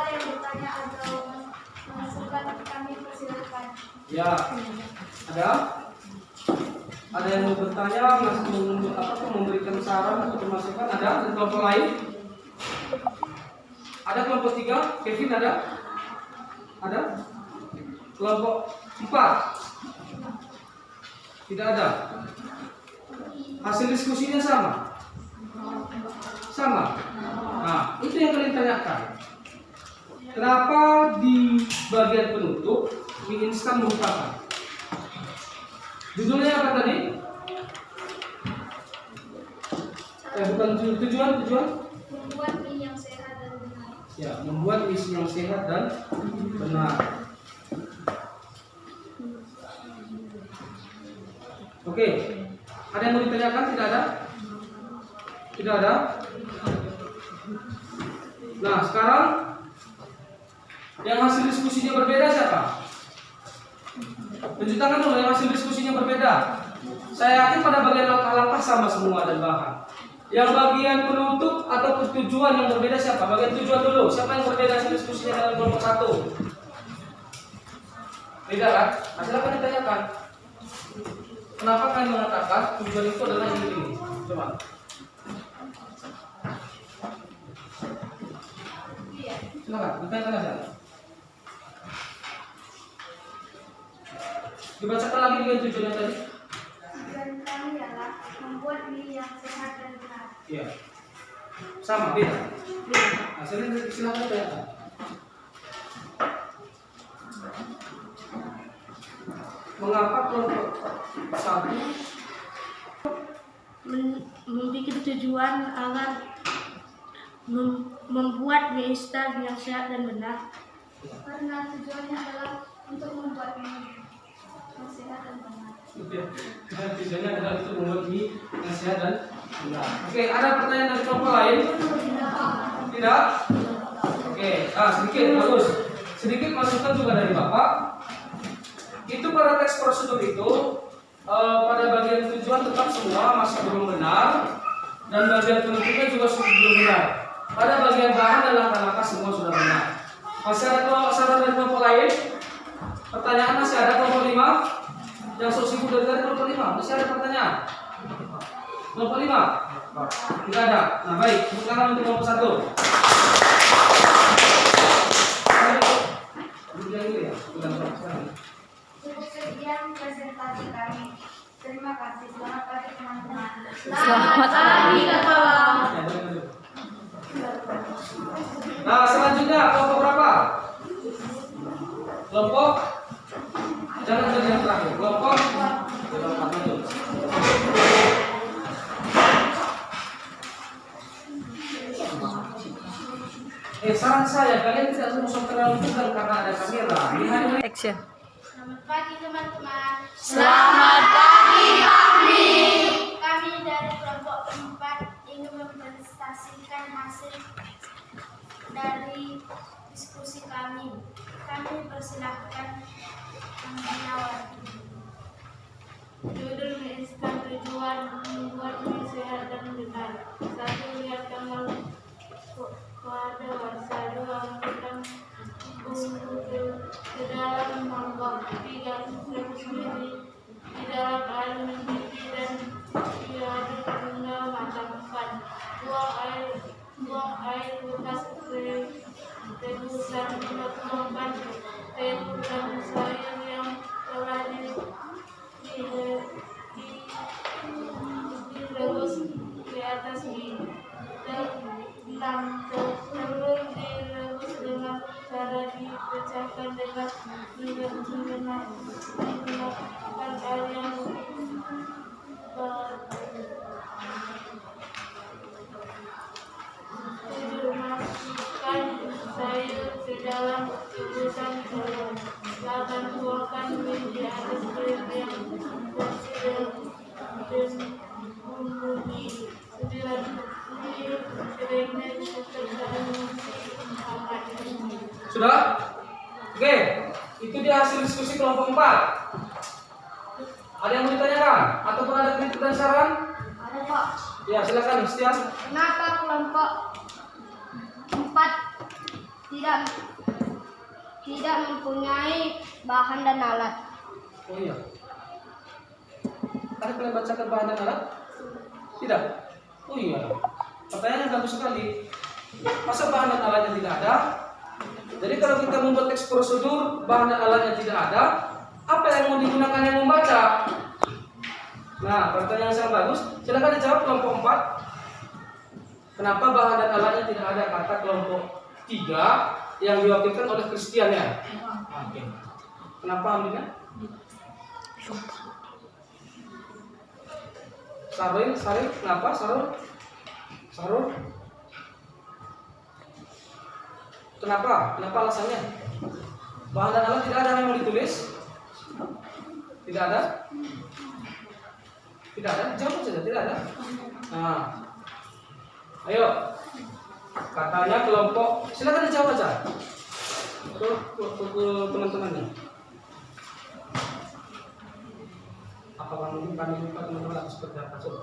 yang bertanya atau masukan, kami persilahkan. Ya, ada? Ada yang mau bertanya, memberikan saran atau masukan? Ada? Dan kelompok lain? Ada kelompok 3? Kevin ada? Ada? Kelompok 4? Tidak ada? Hasil diskusinya sama? Sama? Nah, itu yang kalian tanyakan. Kenapa di bagian penutup mie instan merupakan? Judulnya apa tadi? Bukan tujuan? Membuat mie yang sehat dan benar. Ya, membuat mie yang sehat dan benar. Oke, ada yang mau ditanyakan? Tidak ada? Tidak ada? Nah, sekarang yang hasil diskusinya berbeda siapa? Tunjuk tangan dulu yang hasil diskusinya berbeda. Saya yakin pada bagian langkah-langkah sama semua dan bahan. Yang bagian penutup atau tujuan yang berbeda siapa? Bagian tujuan dulu. Siapa yang berbeda hasil diskusinya dalam kelompok 1? Beda kan? Nah, silakan ditanyakan. Kenapa kalian mengatakan tujuan itu adalah ini? Coba. Silakan, ditanyakan aja. Dibacakan lagi dengan tujuannya tadi. Tujuan kami ialah membuat mie yang sehat dan benar. Iya. Sama, beda. Nah, silakan ditanyakan. Mengapa kelompok 1 membuat tujuan agar membuat mie instan yang sehat dan benar? Karena tujuannya adalah untuk membuat mie yang sehat dan benar. tujuannya adalah untuk membuat mie yang sehat dan Oke, ada pertanyaan dari kelompok lain? Tidak? Oke, sedikit, bagus. Sedikit masukan juga dari Bapak. Itu pada teks prosedur itu pada bagian tujuan tetap semua masih belum benar, dan bagian penutupnya juga belum benar. Pada bagian bahan dan langkah-langkah semua sudah benar. Masih ada saran dari kelompok lain? Pertanyaan masih ada kelompok 5? Yang sok sibuk dari tadi kelompok 5, masih ada pertanyaan? Kelompok 5? Tidak ada. Nah baik, sekarang untuk kelompok 1. Cukup sekian presentasi kami. Terima kasih. Selamat pagi teman-teman. Selamat pagi, Kepala. Nah selanjutnya kelompok berapa? Kelompok jangan jadi yang terakhir. Kelompok saran saya kalian tidak usah terlalu tegang karena ada kamera. Lihat Action. Selamat pagi teman-teman. Selamat pagi kami. Kami dari kelompok 4 ingin mempresentasikan hasil dari diskusi kami. Kami persilahkan menjawab. Judul mengiskan tujuan membuat mie sehat dan benar. 1. Lihat tanggal pada warsa. 2. Masukkan bumbu ke dalam mangkok. 3. Rebus mie di dalam air mendidih dan diaduk hingga matang. 4. Buang air bekas rebusan. 4. Telur dan sayur yang telah direbus di atas mie. 6. Telur direbus dengan cara dipecahkan dengan menggunakan air yang masukkan sayur ke dalam rebusan telur. 8. Tuangkan mie di atas kulit yang bersih dan bumbu mie. 9. Sebaiknya disertakan hangat. sudah? Oke, itu dia hasil diskusi kelompok 4. Ada yang mau ditanyakan? Ataupun ada kritik dan saran? Ada Pak. Ya silakan Setia. Kenapa kelompok 4 tidak mempunyai bahan dan alat? Oh iya. Ada kalian bacakan bahan dan alat? Tidak? Oh iya. Pertanyaannya bagus sekali. Masa bahan dan alatnya tidak ada? Jadi kalau kita membuat teks prosedur, bahan dan alatnya tidak ada, apa yang mau digunakan yang membaca? Nah, pertanyaan yang sangat bagus. Silakan dijawab kelompok 4. Kenapa bahan dan alatnya tidak ada? Kata kelompok 3 yang diwakilkan oleh Christian ya. Oke. Kenapa Amina? Sarul, kenapa Sarul? Kenapa? Kenapa alasannya? Bahan dan alat tidak ada yang mau ditulis? Tidak ada? Tidak ada? Jawab saja, tidak ada. Nah, ayo. Katanya kelompok, silakan dijawab aja. Ke teman-temannya. Apakah mungkin kami lupa teman-teman atau seperti apa? Coba.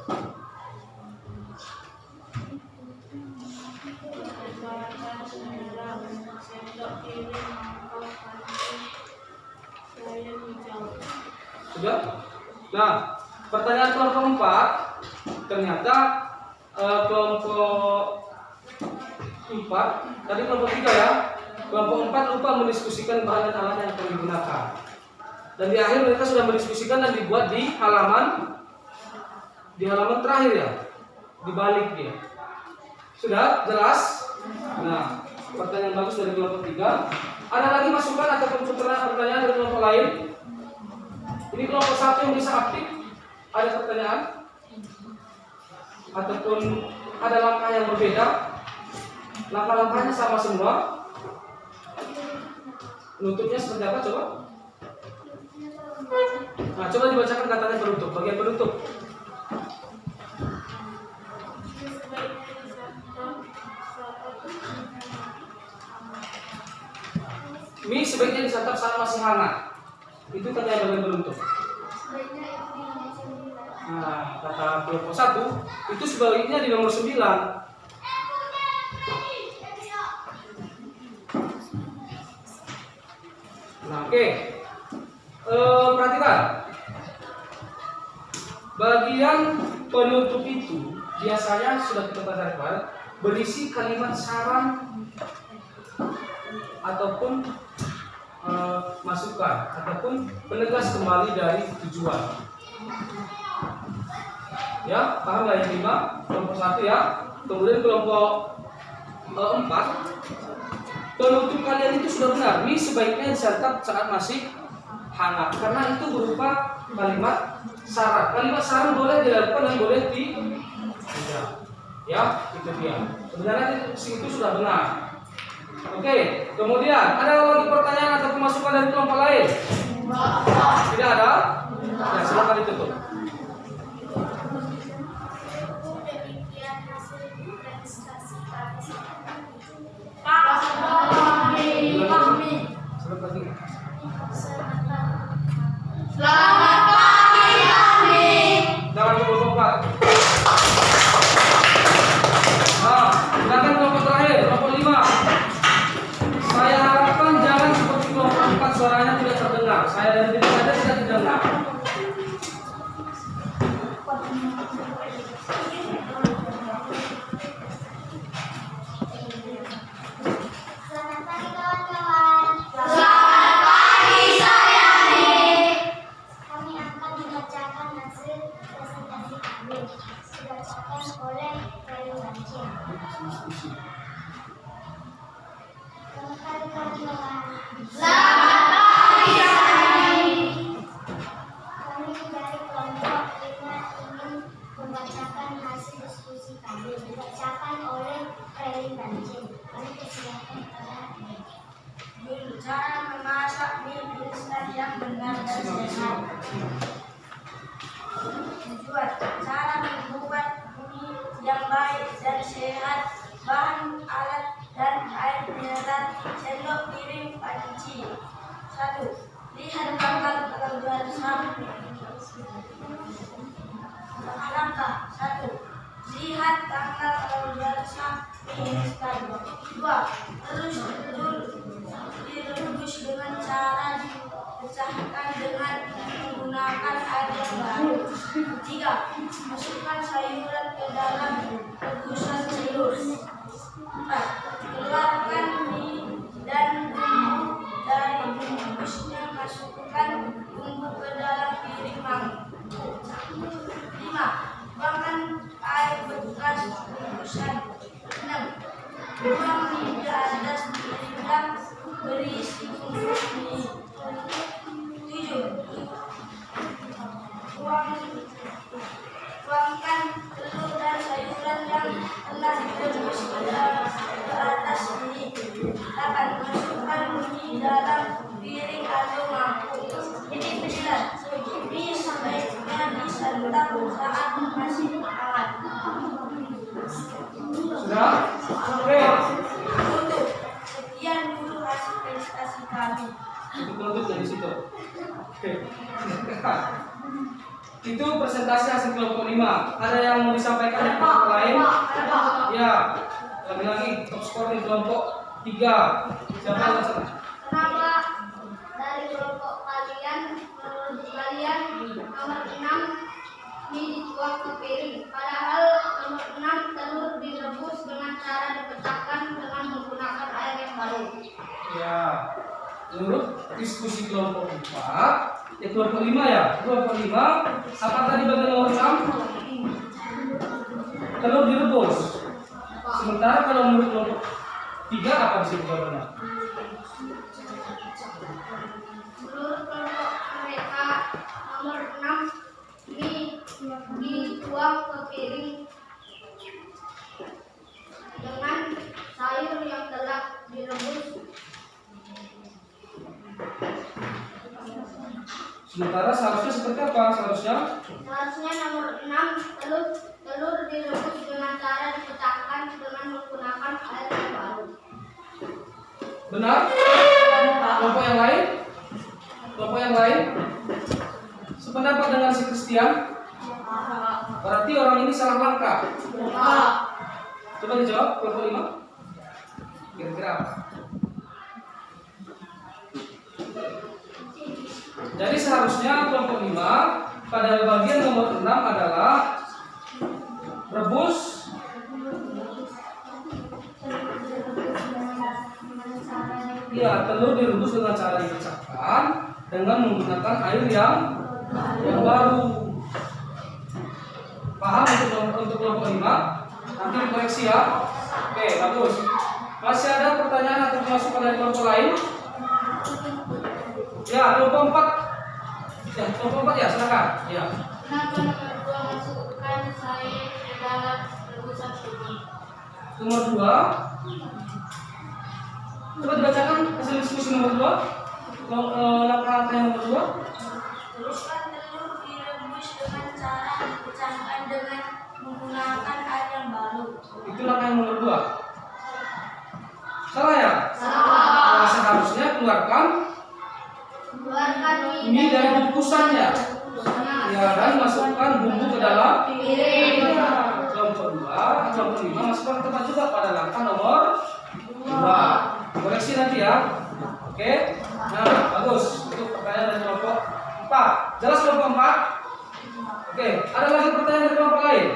Sudah? Nah, pertanyaan kelompok 4 ternyata kelompok 4 tadi kelompok 3 ya. Kelompok 4 lupa mendiskusikan bahan dan alat yang akan digunakan. Dan di akhir mereka sudah mendiskusikan dan dibuat di halaman terakhir ya. Di balik dia. Sudah jelas? Nah, pertanyaan bagus dari kelompok 3. Ada lagi masukan ataupun pertanyaan dari kelompok lain? Ini kelompok 1 yang bisa aktif. Ada pertanyaan? Ataupun ada langkah yang berbeda? Langkah-langkahnya sama semua. Penutupnya seperti apa coba? Nah, coba dibacakan katanya penutup, bagian penutup. mie sebaiknya disantap saat masih hangat. Itu kata yang bagian beruntung. Sebaiknya itu di nomor 9. Nah, kata kelompok 1 itu sebaliknya di nomor 9. Nah, oke. Perhatikan. Bagian penutup itu biasanya sudah kita bahas berisi kalimat saran ataupun masukan ataupun penegas kembali dari tujuan. Ya, paham nggak yang 5? Kelompok 1 ya. Kemudian kelompok 4, penutup kalian itu sudah benar. Mie sebaiknya disantap saat masih hangat karena itu berupa kalimat saran. Kalimat saran boleh dilakukan dan boleh tidak. Ya, itu dia. Sebenarnya itu sudah benar. Oke, kemudian ada lagi pertanyaan atau masukan dari kelompok lain? Tidak ada? Ya, silakan ditutup. Demikian hasil registrasi kami. Selamat pagi kami. Jangan lupa. Nah, silakan kelompok terakhir, kelompok 5. Saya harapkan jangan seperti kelompok 4 suaranya tidak terdengar. Saya dari sini saja tidak terdengar. Selamat pagi kawan-kawan. Selamat pagi Sayani. Kami akan membacakan hasil presentasi kami dibacakan oleh Relu Bancin. Selamat pagi kawan-kawan. Selamat pagi Sayani. Kami dari kelompok 5 ingin membacakan hasil diskusi kami dibacakan oleh Relu Bancin. Kami persilakan kepada Dulu, cara memasak mie instan yang benar dan sehat. Tujuan, cara membuat mie yang baik dan sehat. Bahan alat dan air mineral sendok piring panci. 1. Lihat tanggal kadaluarsa. Langkah 1. Lihat tanggal kadaluarsa mie instan. 2. Terus direbus dengan cara dipecahkan dengan menggunakan air yang baru. 3. Masukkan sayuran ke dalam rebusan telur. 4. Keluarkan mie dan bumbu dari rebusnya, masukkan bumbu ke dalam piring mangkuk. 5. Buangkan air bekas rebusan. 6. Buang mie di atas pindang berisi bumbu mie. 7. Tuangkan telur dan sayuran yang telah direbus ke atas mie. 8. Masukkan mie dalam piring atau mangkuk. 9. Mie sebaiknya disantap saat masih hangat. Sudah? Oke. Untuk sekian dulu hasil prestasi kami. Itu penutup dari situ. Oke. Itu presentasi hasil kelompok 5. Ada yang mau disampaikan dari kelompok lain? Ya. Lagi-lagi top skor di kelompok 3. Siapa yang akan? Kenapa dari kelompok kalian menurut kalian nomor 6 mie dituang ke piring, padahal nomor 6 telur direbus dengan cara dipecahkan dengan menggunakan air yang baru. Ya. Menurut diskusi kelompok 4, kelompok 5 ya. Kelompok 5, apa tadi bagian nomor 6? Telur direbus. Sementara kalau menurut kelompok 3 apa di situ jawabannya? Menurut kelompok mereka nomor 6 mie dituang ke piring dengan sayur yang telah direbus. Sementara seharusnya seperti apa? Seharusnya nomor 6 telur direbus dengan cara dipecahkan dengan menggunakan air yang baru. benar? Kelompok yang lain? Kelompok yang lain? Sependapat dengan si Christian? Berarti orang ini salah langkah. Coba dijawab kelompok 5. Kira-kira apa? Jadi seharusnya kelompok 5 pada bagian nomor 6 adalah rebus telur direbus dengan cara dipecahkan dengan menggunakan air yang baru. Paham untuk kelompok 5? Nanti dikoreksi ya. Oke, bagus. Masih ada pertanyaan atau masukan dari kelompok lain? Ya, kelompok 4. Ya, kelompok 4 ya, silakan. Ya. Kenapa nomor 2 masukkan sayur ke dalam rebusan telur? Nomor 2. Coba dibacakan hasil diskusi nomor 2. Langkah-langkah yang nomor 2. Teruskan telur direbus dengan cara dipecahkan dengan menggunakan air yang baru. Itu langkah yang nomor 2. Salah ya? Salah. Nah, seharusnya keluarkan mie dari bungkusannya. Ya, dan masukkan bumbu ke dalam piring. Nah, kelompok 2, kelompok 5 masukkan tepat juga pada langkah nomor 2. Koreksi nanti ya. Oke. Nah, bagus. Itu pertanyaan dari kelompok 4. Jelas kelompok 4? Oke, ada lagi pertanyaan dari kelompok lain?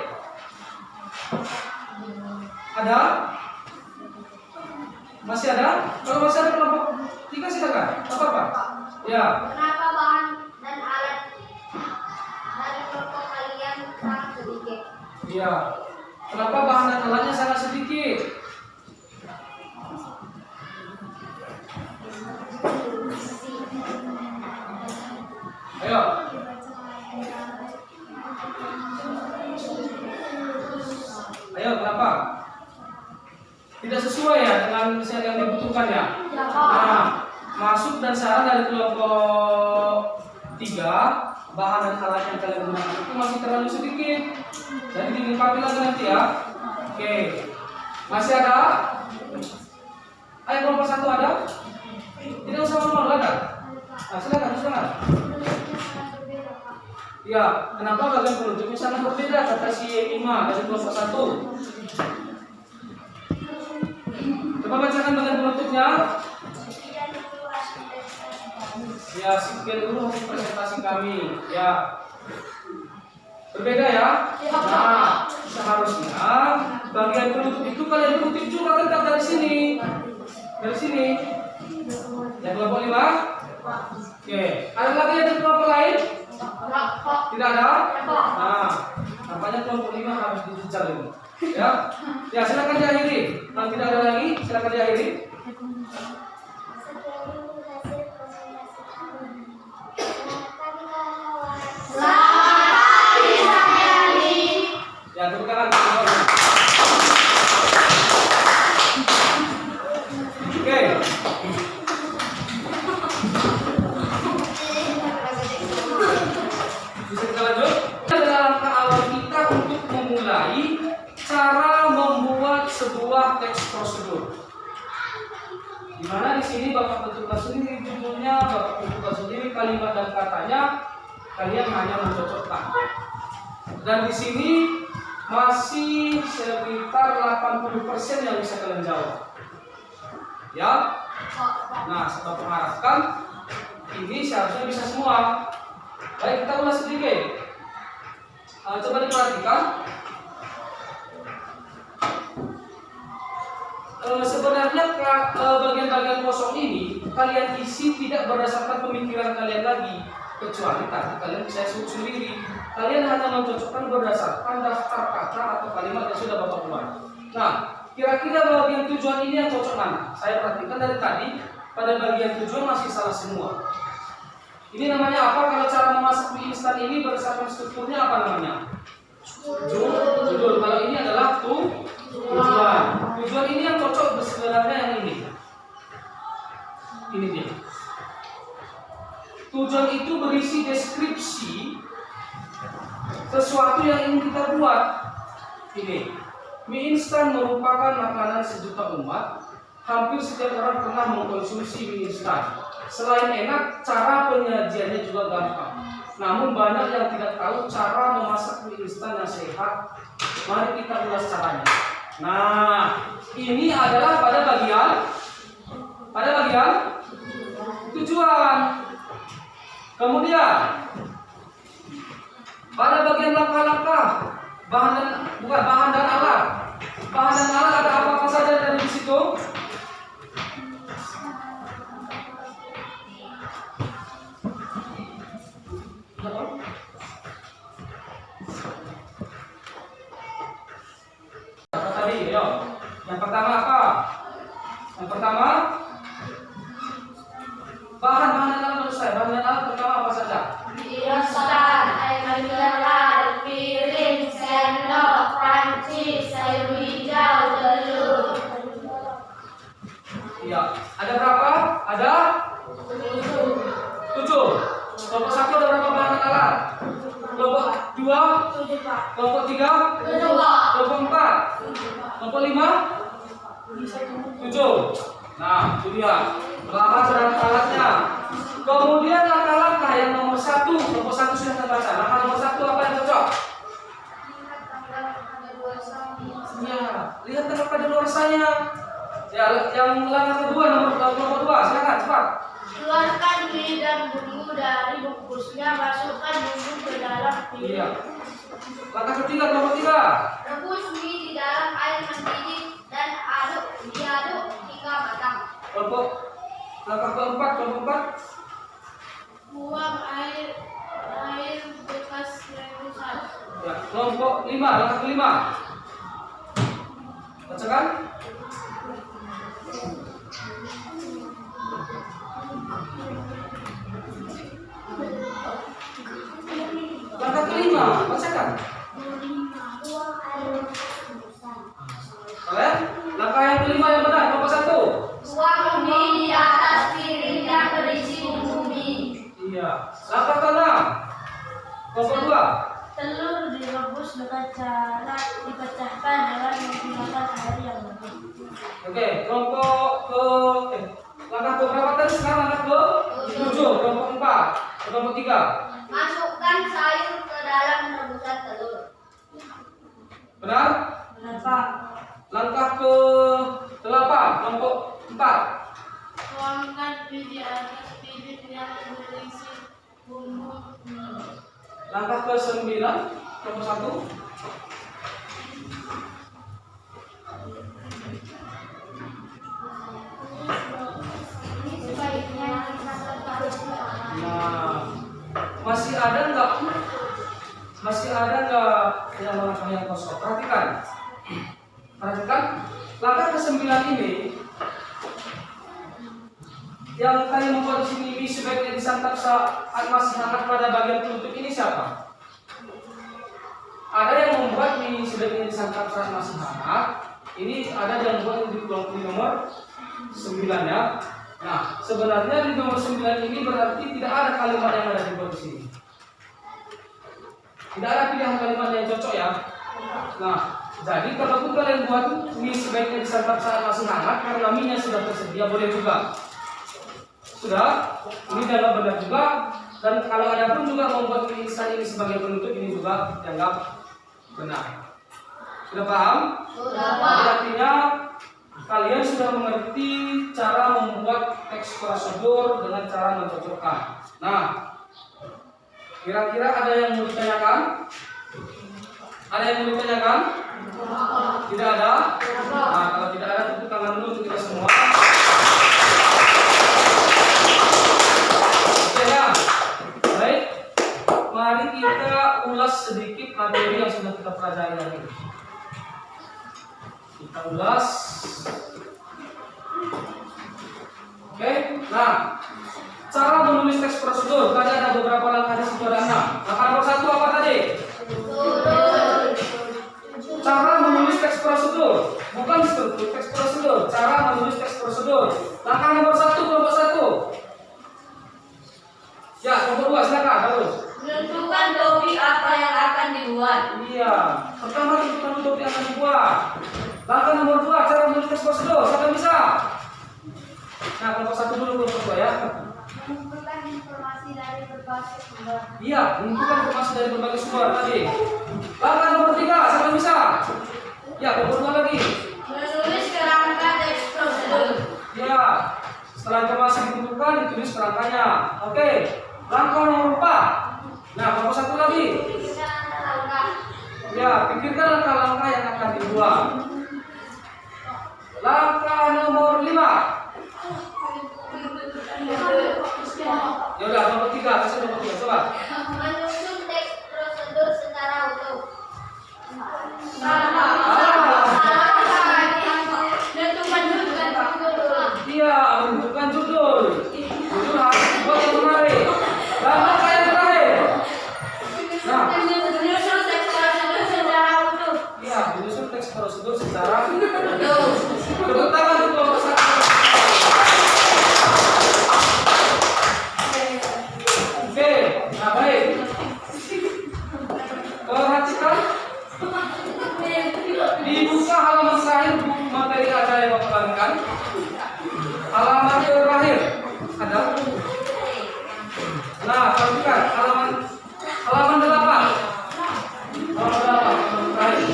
Ada? Masih ada? Kalau masih ada kelompok 3 silakan. Apa? Ya. Kenapa bahan dan alat dari kelompok kalian sangat sedikit? Iya. Kenapa bahan dan alatnya sangat sedikit? Ayo. Ayo, kenapa? Tidak sesuai ya dengan yang dibutuhkan ya? Nah, masuk dan saran dari kelompok 3, bahan dan alat yang kalian gunakan itu masih terlalu sedikit. Jadi dilengkapi lagi nanti ya. Oke. Masih ada? Ayo kelompok 1 ada? Tidak usah ngomong ada. Nah, silakan. Ya, kenapa bagian penunjuknya sangat berbeda kata si Ima dari kelompok 1? Coba bacakan bagian penutupnya. Ya, sekian dulu hasil presentasi kami. Ya, berbeda ya. Nah, seharusnya bagian penutup itu kalian kutip juga kan dari sini. Dari sini. Yang kelompok 5. Oke, ada lagi yang dari kelompok lain? Tidak ada? Nah, nampaknya kelompok 5 harus dijejar ini. Ya, ya silakan diakhiri. Kalau tidak ada lagi, silakan diakhiri. Ya, tepuk tangan. Oke. Bisa kita lanjut? Adalah langkah awal kita untuk memulai cara membuat sebuah teks prosedur. Di mana di sini Bapak tentukan sendiri judulnya, Bapak tentukan sendiri kalimat dan katanya, kalian hanya mencocokkan. Dan di sini masih sekitar 80% yang bisa kalian jawab. Ya. Nah, saya mengharapkan ini seharusnya bisa semua. Baik, kita ulas sedikit. Coba diperhatikan. Sebenarnya bagian-bagian kosong ini kalian isi tidak berdasarkan pemikiran kalian lagi, kecuali tadi kalian bisa suruh sendiri. Kalian hanya mencocokkan berdasarkan daftar kata atau kalimat yang sudah Bapak buat. Nah, kira-kira bagian tujuan ini yang cocok mana? Saya perhatikan dari tadi pada bagian tujuan masih salah semua. Ini namanya apa? Kalau cara memasak mie instan ini berdasarkan strukturnya apa namanya? Judul. Kalau ini adalah tujuan. Tujuan ini yang cocok sebenarnya yang ini. Ini dia. Tujuan itu berisi deskripsi sesuatu yang ingin kita buat. Ini, mie instan merupakan makanan sejuta umat, hampir setiap orang pernah mengkonsumsi mie instan. Selain enak, cara penyajiannya juga gampang. Namun banyak yang tidak tahu cara memasak mie instan yang sehat. Mari kita ulas caranya. Nah, ini adalah pada bagian tujuan. Kemudian pada bagian langkah-langkah bahan dan alat. Bahan dan alat ada apa saja dari di situ? Apa tadi? Yo. Yang pertama apa? Yang pertama bahan dan alat menurut saya. Bahan dan alat pertama apa saja? Mie instan, air mineral, piring, sendok, panci, sayur hijau, telur. Iya. Ada berapa? Ada 7. Kelompok 1 ada berapa bahan dan alat? Kelompok 2? 7 Pak. Kelompok 3? 7 Pak. Kelompok 4? Kelompok 5? 7. Nah, itu dia bahan dan alatnya. Kemudian langkah-langkah yang nomor 1, kelompok 1 sudah kita baca. Langkah nomor 1 apa yang cocok? Ya, lihat tanggal kadaluarsanya. Ya, yang langkah kedua nomor 2, silakan cepat. Keluarkan mie dan bumbu dari bungkusnya, masukkan bumbu ke dalam piring. Iya. Langkah ketiga, nomor 3. Rebus mie di dalam air mendidih dan diaduk hingga matang. Langkah keempat, kelompok 4. Buang air bekas rebusan. Ya, kelompok 5, langkah kelima. Bacakan. Langkah kelima, bacakan. Kalian? Langkah yang kelima yang benar, kelompok 1. Buang mie di atas piring yang berisi bumbu mie. Iya. Langkah ke-6. Kelompok 2. Telur direbus dengan cara dipecahkan dengan menggunakan air yang lebih. Oke, langkah ke berapa tadi? Sekarang langkah ke 7. Kelompok 4. Kelompok 3. Masukkan sayur ke dalam rebusan telur. Benar? Kenapa? Langkah ke 8. Kelompok 4. Tuangkan mie di atas piring yang berisi bumbu mie. Langkah ke 9. Kelompok 1. Nah, masih ada nggak yang langkah yang kosong? Perhatikan, langkah ke-9 ini yang tadi membuat di sini mie sebaiknya disantap saat masih hangat pada bagian penutup ini siapa? Ada yang membuat mie sebaiknya disantap saat masih hangat. Ini ada yang membuat di nomor 9 ya. Nah, sebenarnya di nomor 9 ini berarti tidak ada kalimat yang ada di sini. Tidak ada pilihan kalimat yang cocok ya. Nah, jadi kalaupun kalian buat mie sebaiknya disantap saat masih hangat karena mie-nya sudah tersedia, boleh juga. Sudah, ini dianggap benar juga. Dan kalau ada pun juga membuat mie instan ini sebagai penutup, ini juga dianggap benar. Sudah paham? Sudah, Jadi artinya kalian sudah mengerti cara membuat teks prosedur dengan cara mencocokkan. Nah, kira-kira ada yang mau ditanyakan? Ada yang mau ditanyakan? Tidak ada? Nah, kalau tidak ada, tepuk tangan dulu untuk kita semua. Oke ya, baik. Mari kita ulas sedikit materi yang sudah kita pelajari hari ini. Kita ulas. Oke, nah, cara menulis teks prosedur. Tadi ada beberapa langkah di situ ada 6. Langkah nomor 1 apa tadi? Cara menulis teks prosedur, bukan struktur teks prosedur. Cara menulis teks prosedur. Langkah nomor 1, kelompok 1. Ya, kelompok 2 silakan terus. Menentukan topik apa yang akan dibuat. Iya, pertama tentukan topik yang akan dibuat. Langkah nomor 2, cara menulis teks prosedur. Siapa yang bisa? Nah, kelompok 1 dulu, kelompok 2 ya. Mengumpulkan informasi dari berbagai sumber. Iya, mengumpulkan informasi dari berbagai sumber tadi. Langkah nomor 3, siapa bisa? Ya, kelompok 2 lagi. Menulis kerangka teks prosedur. Ya, setelah informasi dikumpulkan, ditulis kerangkanya. Oke, langkah nomor 4. Nah, kelompok 1 lagi. Ya, pikirkan langkah-langkah yang akan dibuat. Langkah nomor 5. Ya udah, nomor 3, kasih nomor 3, coba. Menyusun teks prosedur secara utuh. Iya, menentukan judul. Judul harus dibuat yang menarik. Langkah yang terakhir. Nah, Menyusun teks prosedur secara utuh. iya, menyusun teks prosedur secara utuh. Tepuk tangan untuk kelompok 1. Oke, nah baik. Perhatikan. Dibuka halaman terakhir buku materi acara yang Bapak lakukan. Halaman terakhir ada. Nah, perhatikan halaman 8. Halaman 8, halaman terakhir.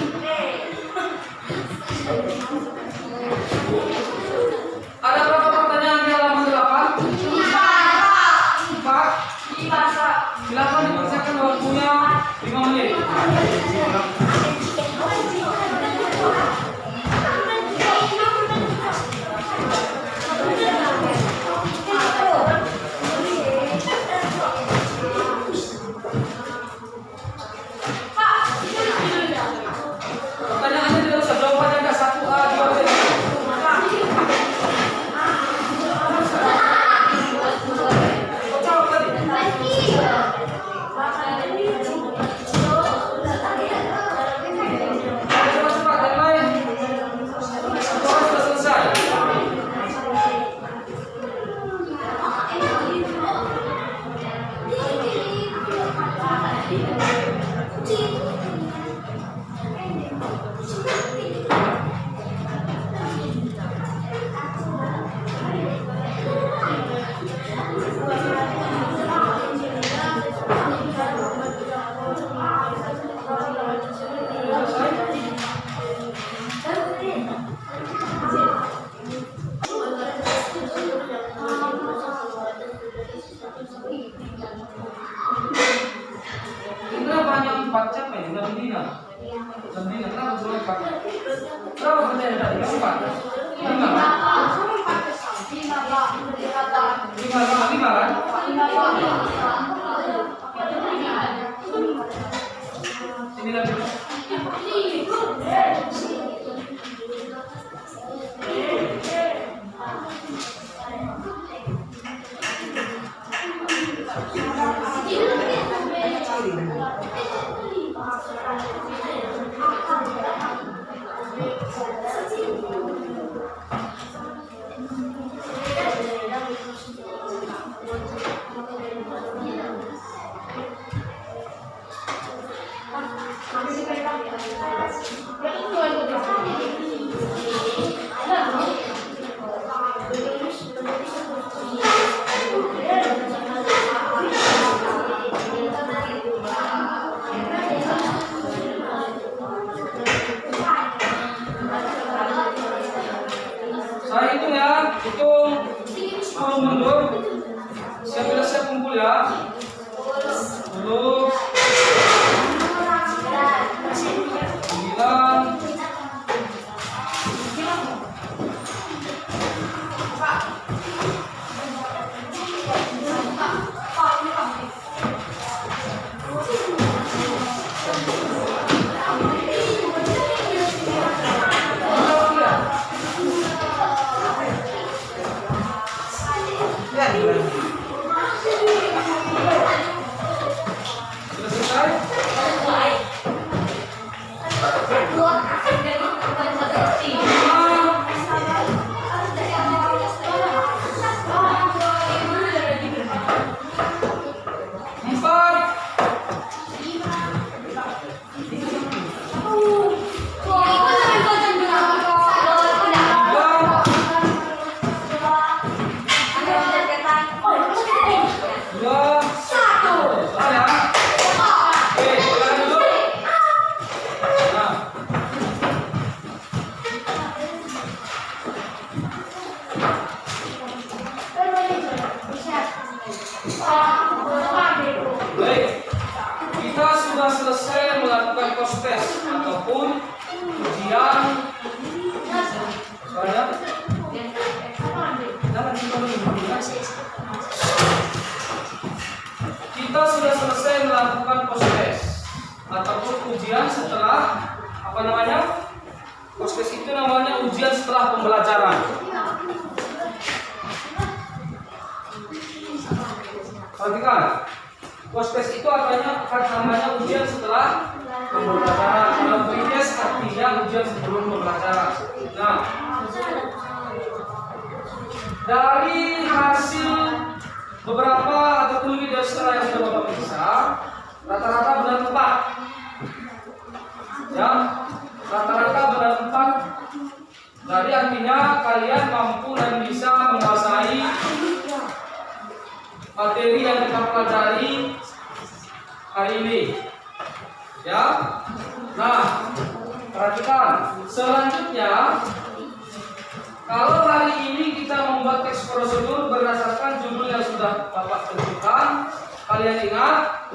Ada berapa pertanyaan di halaman 8? 4. Silakan dipersiapkan waktunya 5 menit. Pertanyaannya tidak usah jawabannya ada 1A, 2B. Kok jawab tadi? Cepat-cepat yang lain. Satu orang sudah selesai. Indra banyak 4 siapa ya? Indra Dina. Kenapa cuma 4? Berapa pertanyaan tadi? Yang 4? 5 kan? 5 kan? Ini lagi. Saya hitung ya, hitung 10 mundur. Siap kumpul ya. 10, 9, 10. Baik, kita sudah selesai melakukan post-test ataupun ujian. Soalnya, kita sudah selesai melakukan post-test ataupun ujian setelah apa namanya? Post-test itu namanya ujian setelah pembelajaran. Perhatikan, post-test itu namanya ujian setelah pembelajaran. Kalau pre-test artinya ujian sebelum pembelajaran. Nah, dari hasil beberapa ataupun lebih dari setengah yang sudah Bapak periksa, rata-rata benar 4. Ya, rata-rata benar 4. Jadi artinya kalian mampu dan bisa menguasai materi yang kita pelajari hari ini. Ya. Nah, perhatikan. Selanjutnya, kalau hari ini kita membuat teks prosedur berdasarkan judul yang sudah Bapak tentukan, kalian ingat,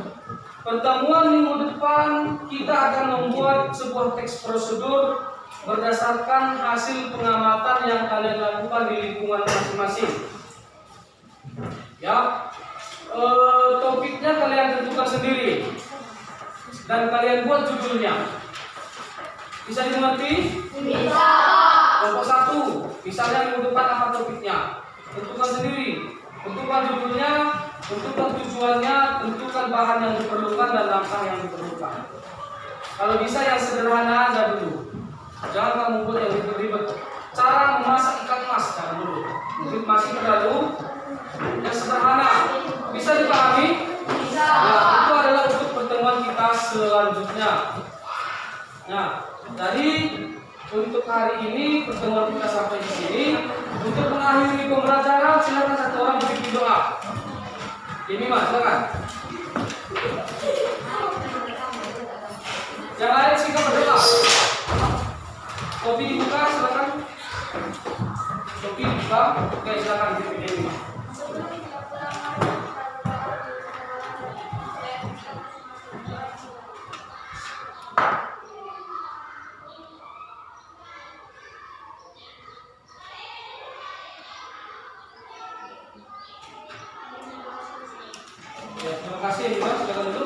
pertemuan minggu depan kita akan membuat sebuah teks prosedur berdasarkan hasil pengamatan yang kalian lakukan di lingkungan masing-masing. Ya, topiknya kalian tentukan sendiri dan kalian buat judulnya. Bisa dimengerti? Bisa. Kelompok 1, misalnya minggu depan apa topiknya? Tentukan sendiri. Tentukan judulnya, tentukan tujuannya, tentukan bahan yang diperlukan dan langkah yang diperlukan. Kalau bisa yang sederhana aja dulu. Jangan kamu buat yang ribet-ribet. Cara memasak ikan mas, jangan dulu. Mungkin masih terlalu yang sederhana. Bisa dipahami? Bisa. Ya, itu adalah untuk pertemuan kita selanjutnya. Nah, jadi untuk hari ini pertemuan kita sampai di sini. Untuk mengakhiri pembelajaran, silakan satu orang bikin doa. Ini mas, silakan. Yang lain silakan berdoa. Kopi dibuka, silakan. Kopi dibuka, oke silakan bikin ini mas. Ya, terima kasih, Mas. Silakan.